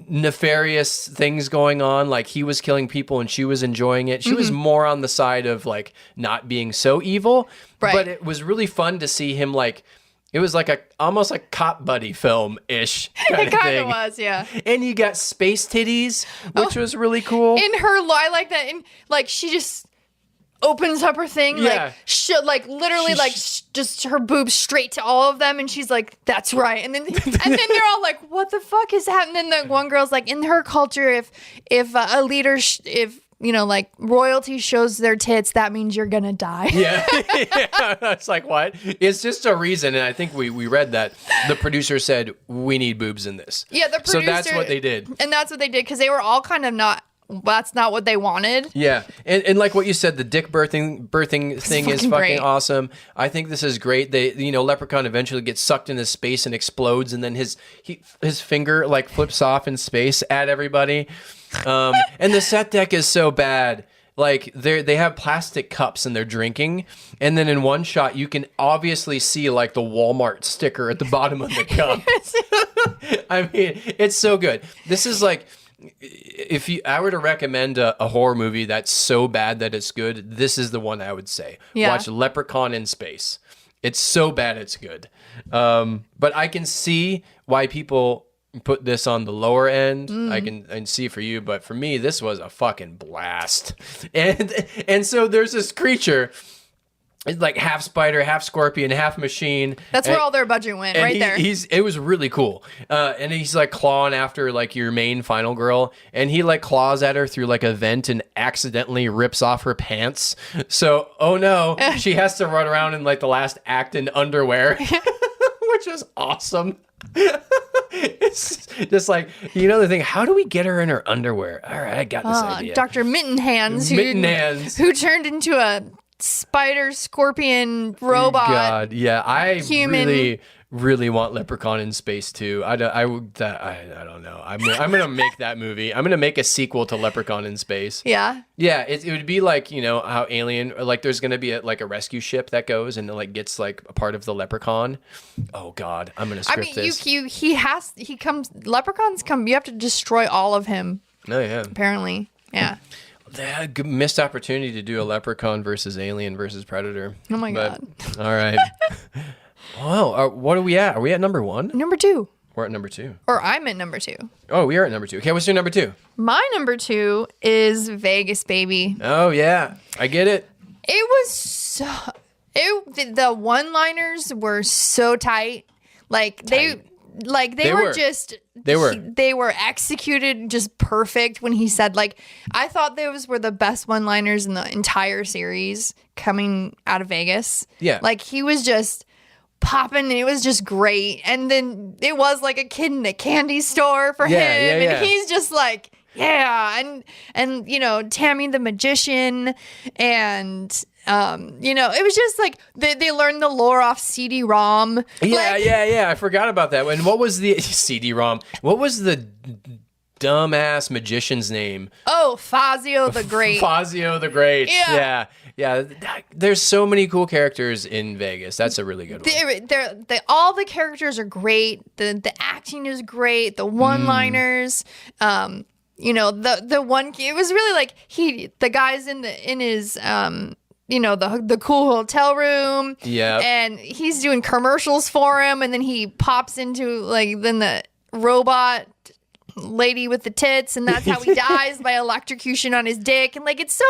nefarious things going on, like he was killing people and she was enjoying it. She was more on the side of like not being so evil, but it was really fun to see him like, it was like almost like cop buddy film ish it kind of was, yeah. And you got space titties, which was really cool. In her, I like that. In like she just opens up her thing, like literally just her boobs straight to all of them, and she's like, "That's right." And then they're all like, "What the fuck is happening?" And then the one girl's like, "In her culture, if a leader, if you know, like royalty shows their tits, that means you're gonna die." Yeah, it's like what? It's just a reason, and I think we read that the producer said we need boobs in this. Yeah, the producer. So that's what they did, and that's what they did because they were all kind of not. That's not what they wanted. Yeah. And like what you said, the dick birthing thing is fucking great. Awesome. I think this is great. Leprechaun eventually gets sucked into space and explodes, and then his finger like flips off in space at everybody. And the set deck is so bad. Like they have plastic cups and they're drinking, and then in one shot you can obviously see like the Walmart sticker at the bottom of the cup. I mean, it's so good. This is like, if I were to recommend a horror movie that's so bad that it's good, this is the one I would say. Yeah. Watch Leprechaun in Space. It's so bad it's good. But I can see why people put this on the lower end. I can see for you, but for me, this was a fucking blast. And so there's this creature. It's like half spider, half scorpion, half machine. That's where all their budget went, right there. It was really cool. And he's like clawing after like your main final girl, and he like claws at her through like a vent and accidentally rips off her pants. So, oh no, she has to run around in like the last act in underwear, which is awesome. It's just like, the thing, how do we get her in her underwear? All right, I got this idea. Dr. Mittenhands, who turned into a spider scorpion robot. God, yeah, I really want Leprechaun in Space too. I don't know. I'm gonna make that movie. I'm gonna make a sequel to Leprechaun in Space. Yeah. Yeah, it would be like, how Alien, like there's gonna be a rescue ship that goes and like gets like a part of the Leprechaun. Oh God, I'm gonna script this. Leprechauns come. You have to destroy all of him. Oh yeah. Apparently, yeah. They had a missed opportunity to do a Leprechaun versus Alien versus Predator. Oh my God. All right. Well, what are we at? Are we at number 1? Number 2. We're at number 2. Or I'm at number 2. Oh, we are at number 2. Okay, what's your number 2? My number 2 is Vegas, baby. Oh, yeah. I get it. It was the one-liners were so tight. They were executed just perfect when he said, like, I thought those were the best one-liners in the entire series coming out of Vegas. Yeah. Like, he was just popping and it was just great. And then it was like a kid in a candy store for him. Yeah. And he's just like, yeah. And Tammy the magician and... it was just like they learned the lore off CD-ROM. Yeah. I forgot about that. And what was the CD-ROM? What was the dumbass magician's name? Oh, Fazio the Great. Fazio the Great. Yeah. There's so many cool characters in Vegas. That's a really good one. All the characters are great. The acting is great. The one-liners. The one. It was really like the guys in his. The cool hotel room. Yeah. And he's doing commercials for him, and then he pops into then the robot lady with the tits, and that's how he dies by electrocution on his dick. And like, it's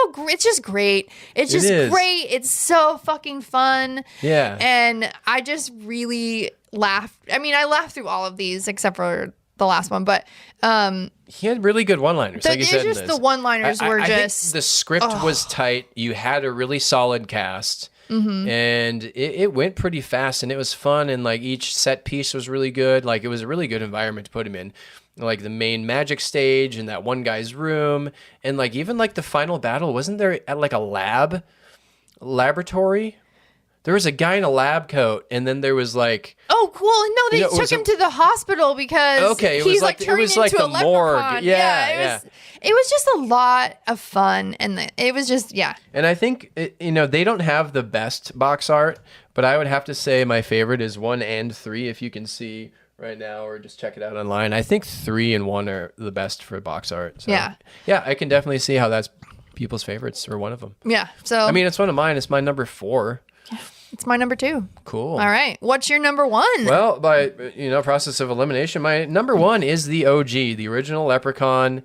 just great. It's just great. It's so fucking fun. Yeah. And I just really laughed. I mean, I laughed through all of these except for the last one, but he had really good one-liners. Like you said, just the one-liners were I just think the script was tight. You had a really solid cast. And it went pretty fast, and it was fun, and like each set piece was really good. Like it was a really good environment to put him in, like the main magic stage and that one guy's room, and like even like the final battle. Wasn't there at like a laboratory? There was a guy in a lab coat, and then there was like, oh, cool. No, they took him to the hospital because he's like turning into a leprechaun. It was just a lot of fun, and it was just And I think they don't have the best box art, but I would have to say my favorite is 1 and 3. If you can see right now, or just check it out online. I think 3 and 1 are the best for box art. So, yeah, I can definitely see how that's people's favorites, or one of them. Yeah. So I mean, it's one of mine. It's my number 4. It's my number 2. Cool. All right. What's your number 1? Well, by process of elimination, my number 1 is the OG, the original Leprechaun.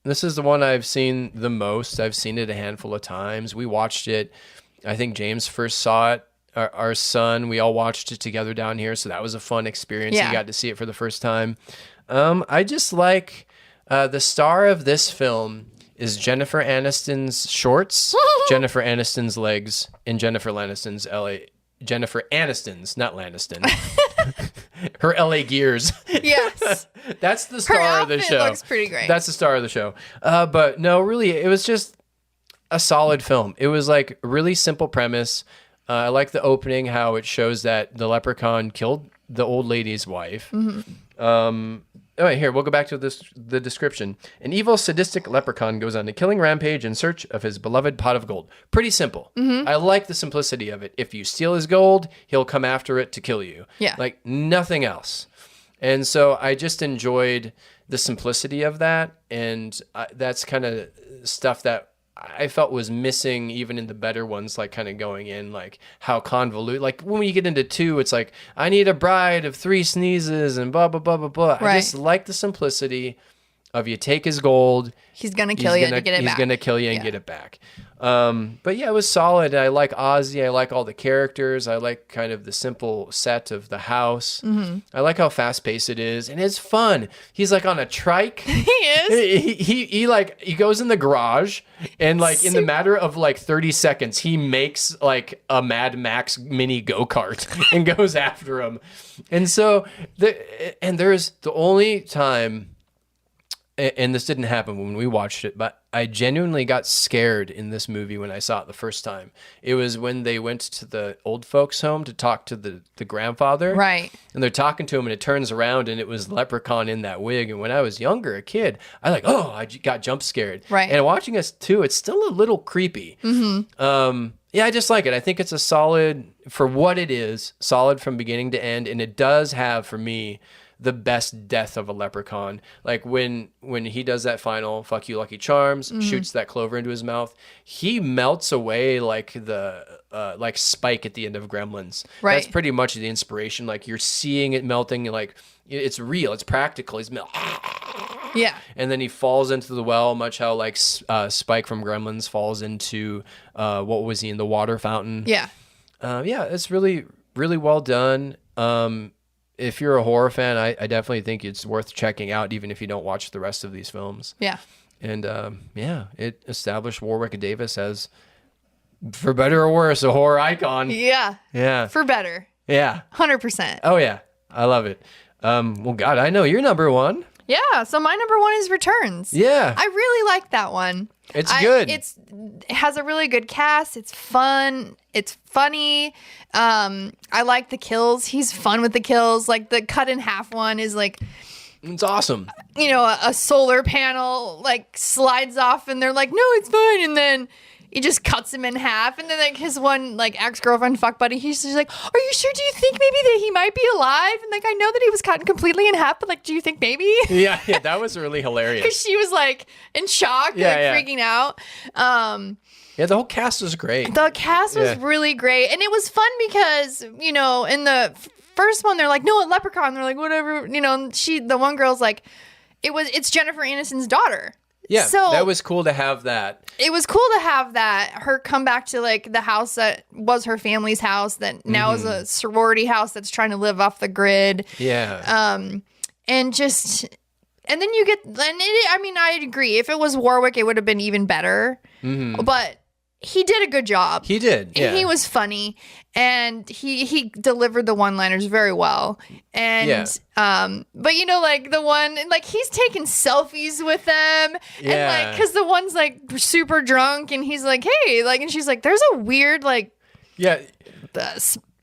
This is the one I've seen the most. I've seen it a handful of times. We watched it. I think James first saw it. Our son, we all watched it together down here, so that was a fun experience. Yeah. He got to see it for the first time. I just like the star of this film is Jennifer Aniston's shorts, Jennifer Aniston's legs, and Jennifer Aniston's, not Laniston. Her LA gears. Yes. That's the star of the show. Looks pretty great. That's the star of the show. But no, really, it was just a solid film. It was like a really simple premise. I like the opening, how it shows that the leprechaun killed the old lady's wife. All right, here, we'll go back to the description. An evil, sadistic leprechaun goes on a killing rampage in search of his beloved pot of gold. Pretty simple. I like the simplicity of it. If you steal his gold, he'll come after it to kill you. Yeah. Like nothing else. And so I just enjoyed the simplicity of that. And that's kind of stuff that I felt was missing even in the better ones, like kind of going in, like how convoluted, like when you get into 2, it's like, I need a bride of 3 sneezes and blah, blah, blah, blah, blah. Right. I just like the simplicity of you take his gold. He's going to kill you to get it back. He's going to kill you and get it back. But yeah, it was solid. I like Ozzy. I like all the characters. I like kind of the simple set of the house. I like how fast paced it is, and it's fun. He's like on a trike. He is. He goes in the garage, and like in the matter of like 30 seconds, he makes like a Mad Max mini go-kart and goes after him. And so there's the only time, and this didn't happen when we watched it, but I genuinely got scared in this movie when I saw it the first time. It was when they went to the old folks' home to talk to the grandfather. Right. And they're talking to him, and it turns around, and it was Leprechaun in that wig. And when I was younger, a kid, I got jump scared. Right. And watching us too, it's still a little creepy. Yeah, I just like it. I think it's a solid, for what it is, solid from beginning to end. And it does have, for me, the best death of a leprechaun. Like when he does that final "fuck you, Lucky Charms," shoots that clover into his mouth, he melts away like the like Spike at the end of Gremlins. Right. That's pretty much the inspiration. Like you're seeing it melting, like it's real, it's practical. He's Yeah. And then he falls into the well, much how like Spike from Gremlins falls into what was he in, the water fountain? Yeah. Yeah, it's really, really well done. If you're a horror fan, I definitely think it's worth checking out, even if you don't watch the rest of these films. Yeah. And it established Warwick Davis as, for better or worse, a horror icon. Yeah. Yeah. For better. Yeah. 100%. Oh, yeah. I love it. Well, God, I know you're number 1. Yeah. So my number 1 is Returns. Yeah. I really like that one. It's good. It has a really good cast. It's fun. It's funny. I like the kills. He's fun with the kills. Like the cut in half one is like, it's awesome. a solar panel like slides off and they're like, no, it's fine. And then he just cuts him in half, and then like his one like ex-girlfriend fuck buddy, he's just like, are you sure? Do you think maybe that he might be alive? And like, I know that he was cut completely in half, but like, do you think maybe? Yeah, that was really hilarious. Because she was like in shock, freaking out. Yeah, the whole cast was great. The cast was really great, and it was fun because in the first one they're like, no, a leprechaun. They're like, whatever, the one girl's like, it's Jennifer Aniston's daughter. Yeah, so that was cool to have that. It was cool to have that, her come back to like the house that was her family's house that now is a sorority house that's trying to live off the grid. Yeah. And then you get, I agree. If it was Warwick, it would have been even better. But he did a good job. He did. Yeah. And he was funny, and he delivered the one-liners very well. And but like the one, like he's taking selfies with them, and like because the one's like super drunk, and he's like, hey, like, and she's like, there's a weird like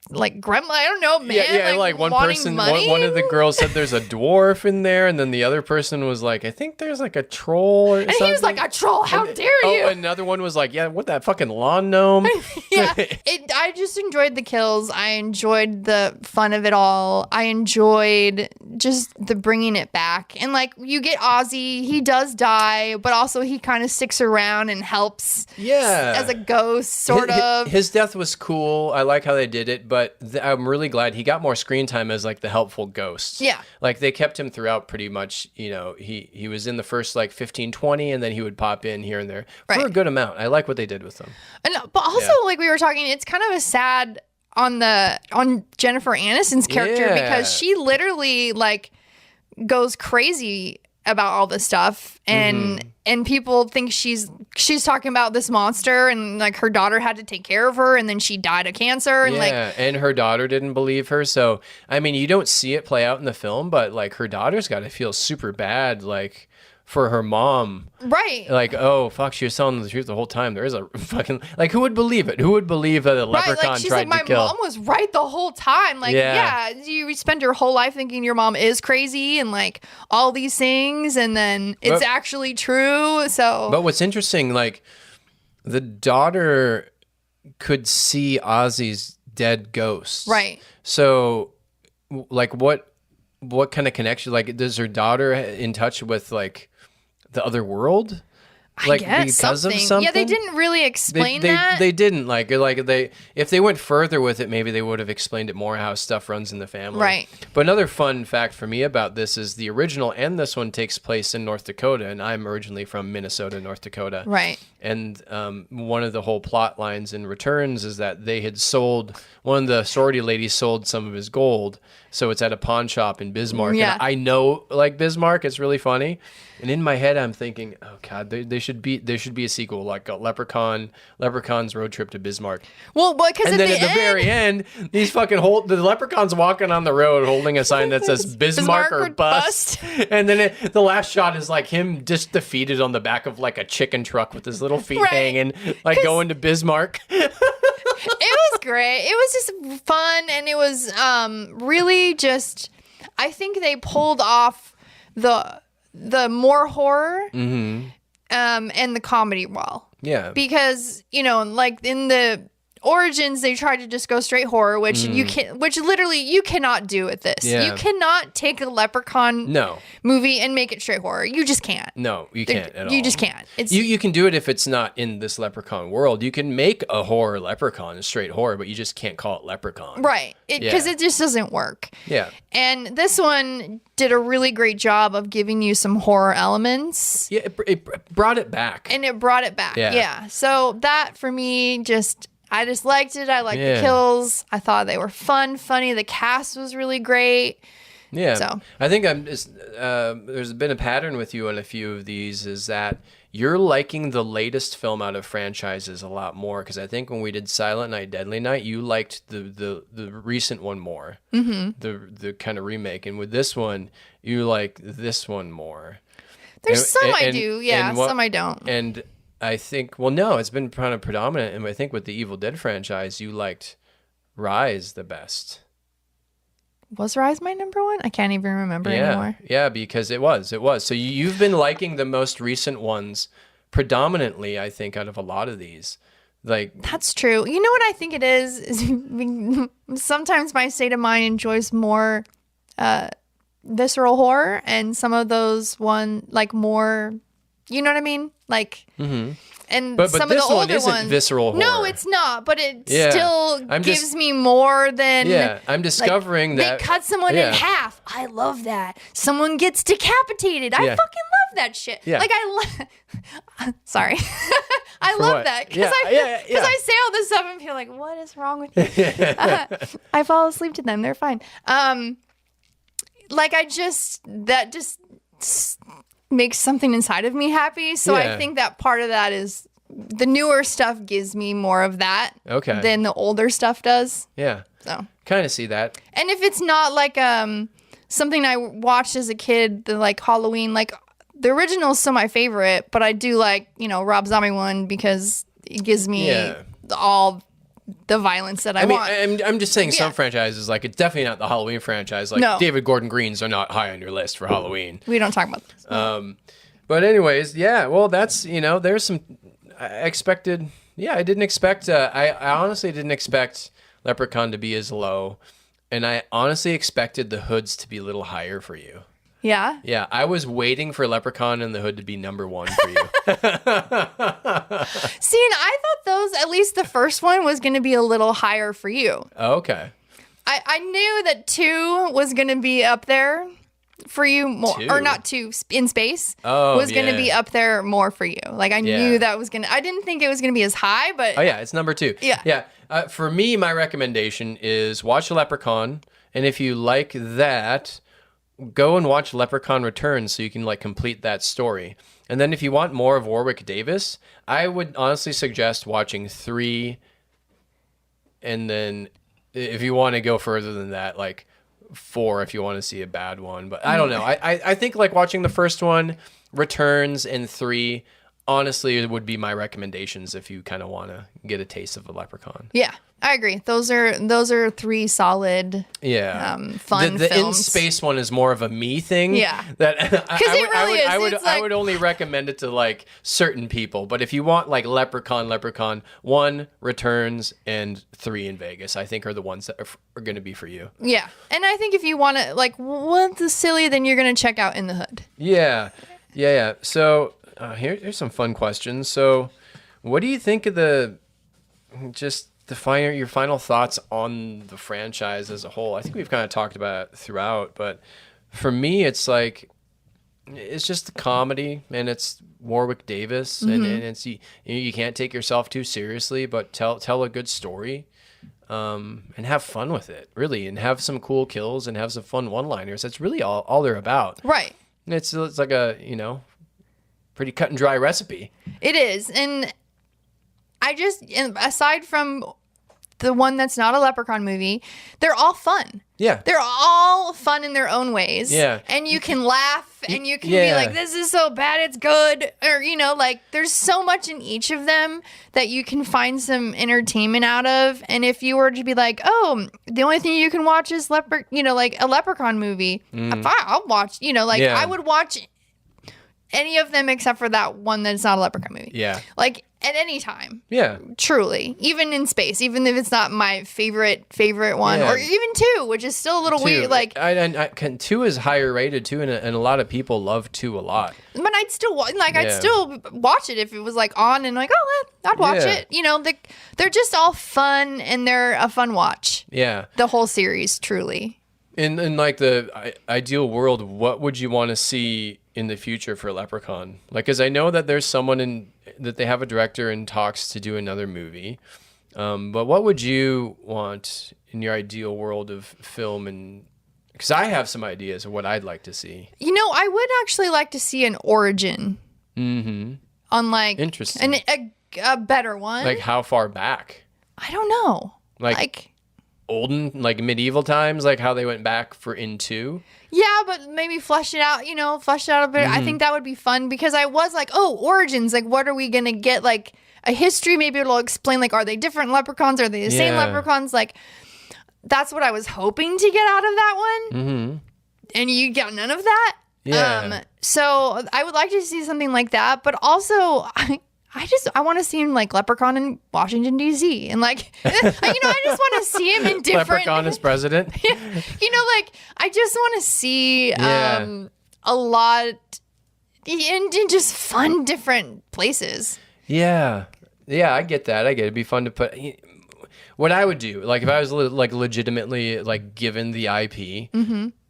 like grandma, I don't know, man. Yeah, like one person, one of the girls said there's a dwarf in there, and then the other person was like, I think there's like a troll or something. And he was like, a troll, how dare you? Oh, another one was like, yeah, what, that fucking lawn gnome? I just enjoyed the kills. I enjoyed the fun of it all. I enjoyed just the bringing it back. And like, you get Ozzy, he does die, but also he kind of sticks around and helps as a ghost, sort of. His death was cool. I like how they did it, but I'm really glad he got more screen time as like the helpful ghost. Yeah. Like they kept him throughout pretty much, he was in the first like 15, 20, and then he would pop in here and there for a good amount. I like what they did with them. But also like we were talking, it's kind of a sad on Jennifer Aniston's character because she literally like goes crazy about all this stuff, and people think she's talking about this monster, and like her daughter had to take care of her, and then she died of cancer, and and her daughter didn't believe her. So I mean, you don't see it play out in the film, but like her daughter's got to feel super bad, like for her mom, right? Like, oh fuck, she was telling the truth the whole time. There is a fucking, like, who would believe it? Who would believe that a leprechaun she's tried like, to kill? My mom was right the whole time. Like, you spend your whole life thinking your mom is crazy and like all these things, and then it's actually true. So, but what's interesting, like, the daughter could see Ozzy's dead ghost, right? So, like, what kind of connection? Like, is her daughter in touch with like the other world? Like, I guess because something. of something? Yeah, they didn't really explain that. They didn't. Like if they went further with it, maybe they would have explained it more, how stuff runs in the family. Right. But another fun fact for me about this is the original and this one takes place in North Dakota, and I'm originally from Minnesota, North Dakota. Right. And one of the whole plot lines in Returns is that they had sold, one of the sorority ladies sold some of his gold, so it's at a pawn shop in Bismarck. Yeah. And I know, like, Bismarck, it's really funny. And in my head, I'm thinking, oh god, there should be a sequel, like a Leprechaun's Road Trip to Bismark. Well, because and then at the very end, these fucking the leprechauns walking on the road holding a sign that says Bismarck or bust. And then the last shot is like him just defeated on the back of like a chicken truck with his little feet hanging, like going to Bismarck. It was great. It was just fun, and it was really just, I think they pulled off the more horror and the comedy well. Yeah. Because, like in the Origins, they tried to just go straight horror, which literally you cannot do with this. Yeah. You cannot take a Leprechaun movie and make it straight horror. You just can't. No, you can't at all. You just can't. You can do it if it's not in this Leprechaun world. You can make a horror Leprechaun, a straight horror, but you just can't call it Leprechaun. Right. Because it just doesn't work. Yeah. And this one did a really great job of giving you some horror elements. Yeah, it brought it back. And it brought it back. Yeah. So that for me I just liked it. I liked the kills. I thought they were funny. The cast was really great. Yeah. So I think there's been a pattern with you on a few of these, is that you're liking the latest film out of franchises a lot more. Because I think when we did Silent Night, Deadly Night, you liked the recent one more. Mm-hmm. The kind of remake. And with this one, you like this one more. There's some I do. Yeah. Some I don't. And I think, it's been kind of predominant, and I think with the Evil Dead franchise, you liked Rise the best. Was Rise my number one? I can't even remember anymore. Yeah, because it was. So you've been liking the most recent ones predominantly, I think, out of a lot of these. Like, That's true. You know what I think it is sometimes my state of mind enjoys more visceral horror, and some of those like more, you know what I mean? Like, and but some of this the one older isn't ones. visceral horror. No, it's not. But it Yeah. still gives me more than. Yeah, I'm like, discovering that they cut someone in half. I love that. Someone gets decapitated. I fucking love that shit. Yeah. Like sorry. I love what? that because I say all this stuff and feel like, what is wrong with me? I fall asleep to them. They're fine. Like that just makes something inside of me happy. So I think that part of that is the newer stuff gives me more of that than the older stuff does. Yeah. So kind of see that. And if it's not like something I watched as a kid, the like Halloween, like the original is still my favorite, but I do like, Rob Zombie one because it gives me all the violence that I want. I'm just saying some franchises, like it's definitely not the Halloween franchise. Like David Gordon Green's are not high on your list for Halloween. We don't talk about this. But anyways, well, that's, there's some I expected. Yeah, I didn't expect, I honestly didn't expect Leprechaun to be as low. And I honestly expected the Hoods to be a little higher for you. Yeah? Yeah, I was waiting for Leprechaun and the Hood to be number 1 for you. See, and I thought those, at least the first one, was going to be a little higher for you. Oh, okay. I knew that 2 was going to be up there for you more. 2? Or not 2, in space. Oh, was going to be up there more for you. Like, I knew that was going to, I didn't think it was going to be as high, but. Oh, yeah, it's number 2. Yeah. Yeah. For me, my recommendation is watch Leprechaun. And if you like that, go and watch Leprechaun Returns so you can like complete that story. And then if you want more of Warwick Davis, I would honestly suggest watching 3. And then if you want to go further than that, like 4 if you want to see a bad one. But I don't know. I think like watching the first one, Returns, and 3, honestly, it would be my recommendations if you kind of want to get a taste of a Leprechaun. Yeah, I agree. Those are 3 solid, fun the films. in space one is more of a me thing. Yeah, that I would only recommend it to like certain people. But if you want like Leprechaun 1, Returns, and 3 in Vegas, I think are the ones that are going to be for you. Yeah, and I think if you want to like what's the silly, then you're going to check out In the Hood. Yeah. So. Here's some fun questions. So, what do you think of your final thoughts on the franchise as a whole? I think we've kind of talked about it throughout, but for me, it's like it's just the comedy, and it's Warwick Davis, and it's you can't take yourself too seriously, but tell a good story, and have fun with it, really, and have some cool kills and have some fun one-liners. That's really all they're about, right? It's like a pretty cut and dry recipe. It is. And aside from the one that's not a Leprechaun movie, they're all fun. Yeah. They're all fun in their own ways. Yeah. And you can laugh and you can be like, this is so bad, it's good. Or, like there's so much in each of them that you can find some entertainment out of. And if you were to be like, oh, the only thing you can watch is like a Leprechaun movie, I'll watch, I would watch any of them except for that one that's not a Leprechaun movie. Yeah. Like at any time. Yeah. Truly. Even in space. Even if it's not my favorite one. Yeah. Or even 2, which is still a little 2. weird. Like 2 is higher rated too, and a lot of people love 2 a lot. But I'd still watch it if it was like on and like, I'd watch it. They're just all fun and they're a fun watch. Yeah. The whole series, truly. In like the ideal world, what would you want to see in the future for Leprechaun? Like, because I know that there's someone that they have a director in talks to do another movie. But what would you want in your ideal world of film? And because I have some ideas of what I'd like to see. I would actually like to see an origin. Mm-hmm. On like interesting, a better one. Like how far back? I don't know. Like olden, like medieval times, like how they went back for in 2. Yeah, but maybe flesh it out a bit. I think that would be fun because I was like, origins, like what are we gonna get? Like a history, maybe it'll explain like, are they different leprechauns? Are they the same leprechauns? Like that's what I was hoping to get out of that one. Mm-hmm. And you got none of that. Yeah. So I would like to see something like that, but also I want to see him like Leprechaun in Washington D.C. and like I just want to see him in different. Leprechaun as president. Like I just want to see Yeah. a lot in just fun different places. Yeah. Yeah, I get that. I get it. It'd be fun to put. What I would do, like if I was like legitimately like given the IP,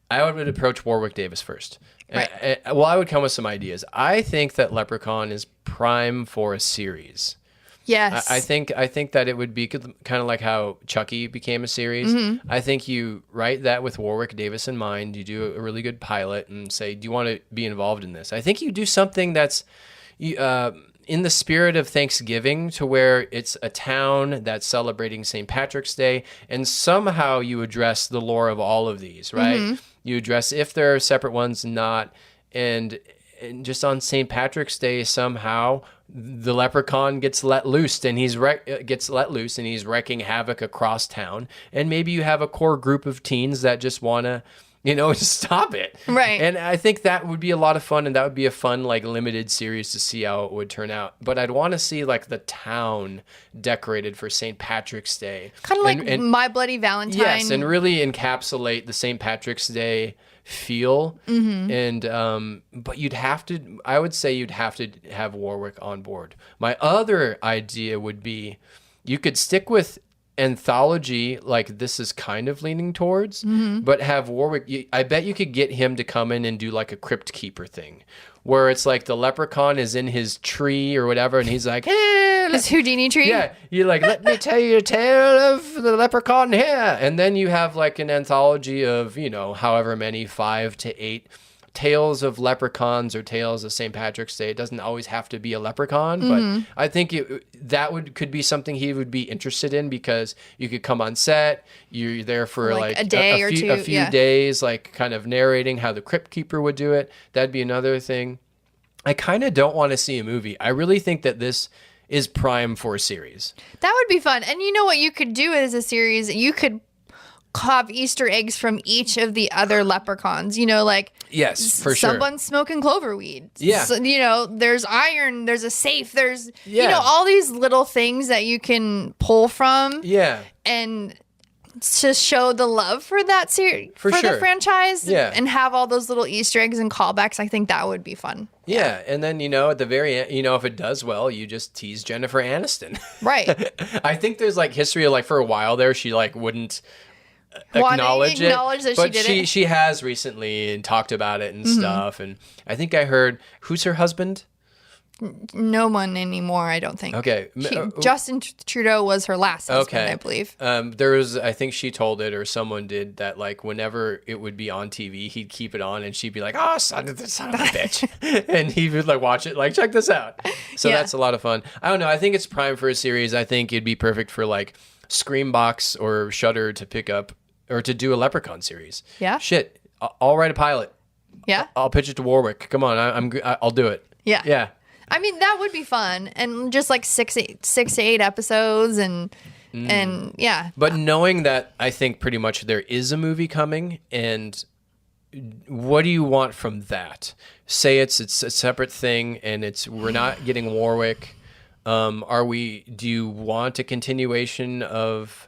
I would approach Warwick Davis first. Right. Well, I would come with some ideas. I think that Leprechaun is prime for a series. Yes. I think that it would be kind of like how Chucky became a series. I think you write that with Warwick Davis in mind. You do a really good pilot and say, do you want to be involved in this? I think you do something that's in the spirit of Thanksgiving, to where it's a town that's celebrating St. Patrick's Day, and somehow you address the lore of all of these, right? You address if there are separate ones, not, and just on St. Patrick's Day somehow the leprechaun gets let loose and he's wrecking havoc across town, and maybe you have a core group of teens that just want to stop it. Right. And I think that would be a lot of fun, and that would be a fun, like, limited series to see how it would turn out. But I'd want to see, like, the town decorated for St. Patrick's Day. Kind of like My Bloody Valentine. Yes, and really encapsulate the St. Patrick's Day feel. And, but I would say you'd have to have Warwick on board. My other idea would be you could stick with anthology, like this is kind of leaning towards, but have Warwick. I bet you could get him to come in and do like a Crypt Keeper thing, where it's like the leprechaun is in his tree or whatever, and he's like, hey, his Houdini tree. yeah, you're like, let me tell you a tale of the leprechaun here, and then you have like an anthology of however many 5 to 8 tales of leprechauns or tales of St. Patrick's Day. It doesn't always have to be a leprechaun, but I think could be something he would be interested in, because you could come on set, you're there for like a day or two, a few days, like kind of narrating how the Crypt Keeper would do it. That'd be another thing. I kind of don't want to see a movie. I really think that this is prime for a series. That would be fun. And you know what you could do as a series? You could have Easter eggs from each of the other leprechauns, yes, for sure. Someone's smoking cloverweed. Yeah. So, there's iron, there's a safe, there's, all these little things that you can pull from. Yeah. And to show the love for that series, for sure. the franchise. Yeah. And have all those little Easter eggs and callbacks. I think that would be fun. Yeah. And then, at the very end, if it does well, you just tease Jennifer Aniston. Right. I think there's like history of like for a while there, she like wouldn't acknowledge that but she did it. She has recently and talked about it and stuff. And I think I heard, who's her husband? No one anymore, I don't think. Okay. Justin Trudeau was her last husband, I believe. I think she told it, or someone did, that like whenever it would be on TV, he'd keep it on and she'd be like, oh, son of a bitch. And he would like watch it, like, check this out. So that's a lot of fun. I don't know. I think it's prime for a series. I think it'd be perfect for like Screambox or Shudder to pick up, or to do a Leprechaun series. Yeah. Shit. I'll write a pilot. Yeah. I'll pitch it to Warwick. Come on. I'll do it. Yeah. Yeah. I mean, that would be fun, and just like 6 to 8 episodes, and yeah. But knowing that, I think pretty much there is a movie coming, and what do you want from that? Say it's a separate thing, and we're not getting Warwick. Do you want a continuation of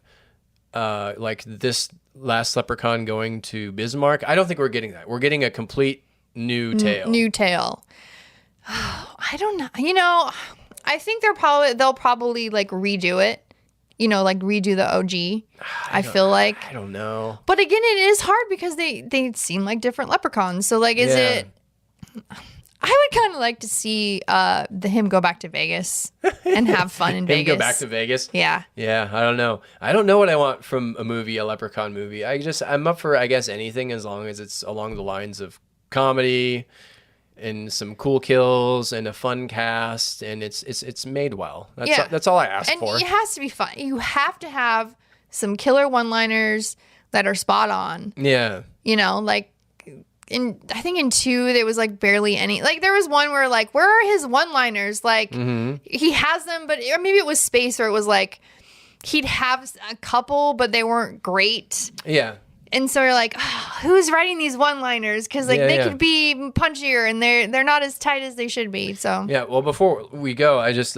like this last Leprechaun going to Bismarck? I don't think we're getting that. We're getting a complete new tale. New tale. I don't know. I think they'll probably like redo it. Like redo the OG. I feel like. I don't know. But again, it is hard because they seem like different leprechauns. So like, is it? I would kind of like to see him go back to Vegas and have fun in Vegas. Go back to Vegas? Yeah. Yeah, I don't know. I don't know what I want from a movie, a Leprechaun movie. I'm up for, I guess, anything as long as it's along the lines of comedy and some cool kills and a fun cast, and it's made well. That's all I ask for. And it has to be fun. You have to have some killer one-liners that are spot on. Yeah. Like I think in 2 there was like barely any. Like there was one where like, where are his one-liners? Like he has them, but or maybe it was space, or it was like he'd have a couple, but they weren't great. Yeah. And so you're like, oh, who's writing these one-liners? Because like they could be punchier, and they're not as tight as they should be. So yeah. Well, before we go, I just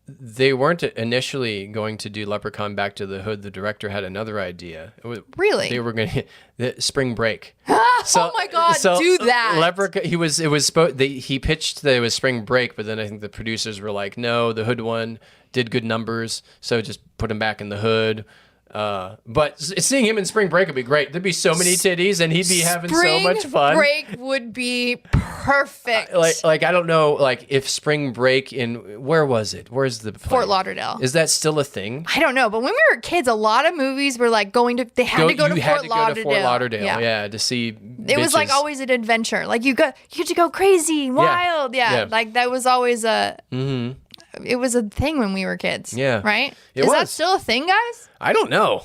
they weren't initially going to do Leprechaun Back to the Hood. The director had another idea. Really? They were going to Spring Break. Oh my God! Do that. Leprechaun. He pitched that it was Spring Break, but then I think the producers were like, no, the Hood one did good numbers, so just put him back in the Hood. But seeing him in Spring Break would be great. There'd be so many titties, and he'd be having so much fun. Spring Break would be perfect. Like I don't know, like if Spring Break where was it? Where's the place? Fort Lauderdale? Is that still a thing? I don't know, but when we were kids, a lot of movies were like they had to go to Fort Lauderdale. Yeah, to see. It was like always an adventure. Like you had to go crazy, wild. Yeah. Like that was always a. Mm-hmm. It was a thing when we were kids. Yeah. Right? Is that still a thing, guys? I don't know.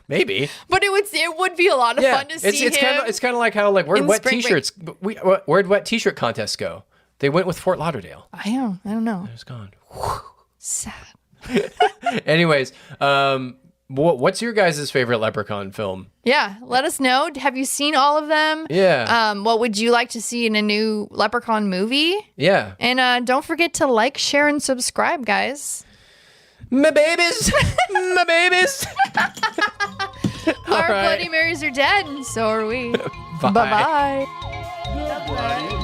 Maybe. But it would be a lot of fun to see him. It's kind of like how where'd wet t-shirts where'd wet t-shirt contests go? They went with Fort Lauderdale. I don't know. It's gone. Sad. Anyways, what's your guys' favorite Leprechaun film? Yeah, let us know. Have you seen all of them? Yeah. What would you like to see in a new Leprechaun movie? Yeah. And don't forget to like, share, and subscribe, guys. My babies. My babies. Our Bloody Marys are dead, and so are we. Bye. Bye-bye. The Bloody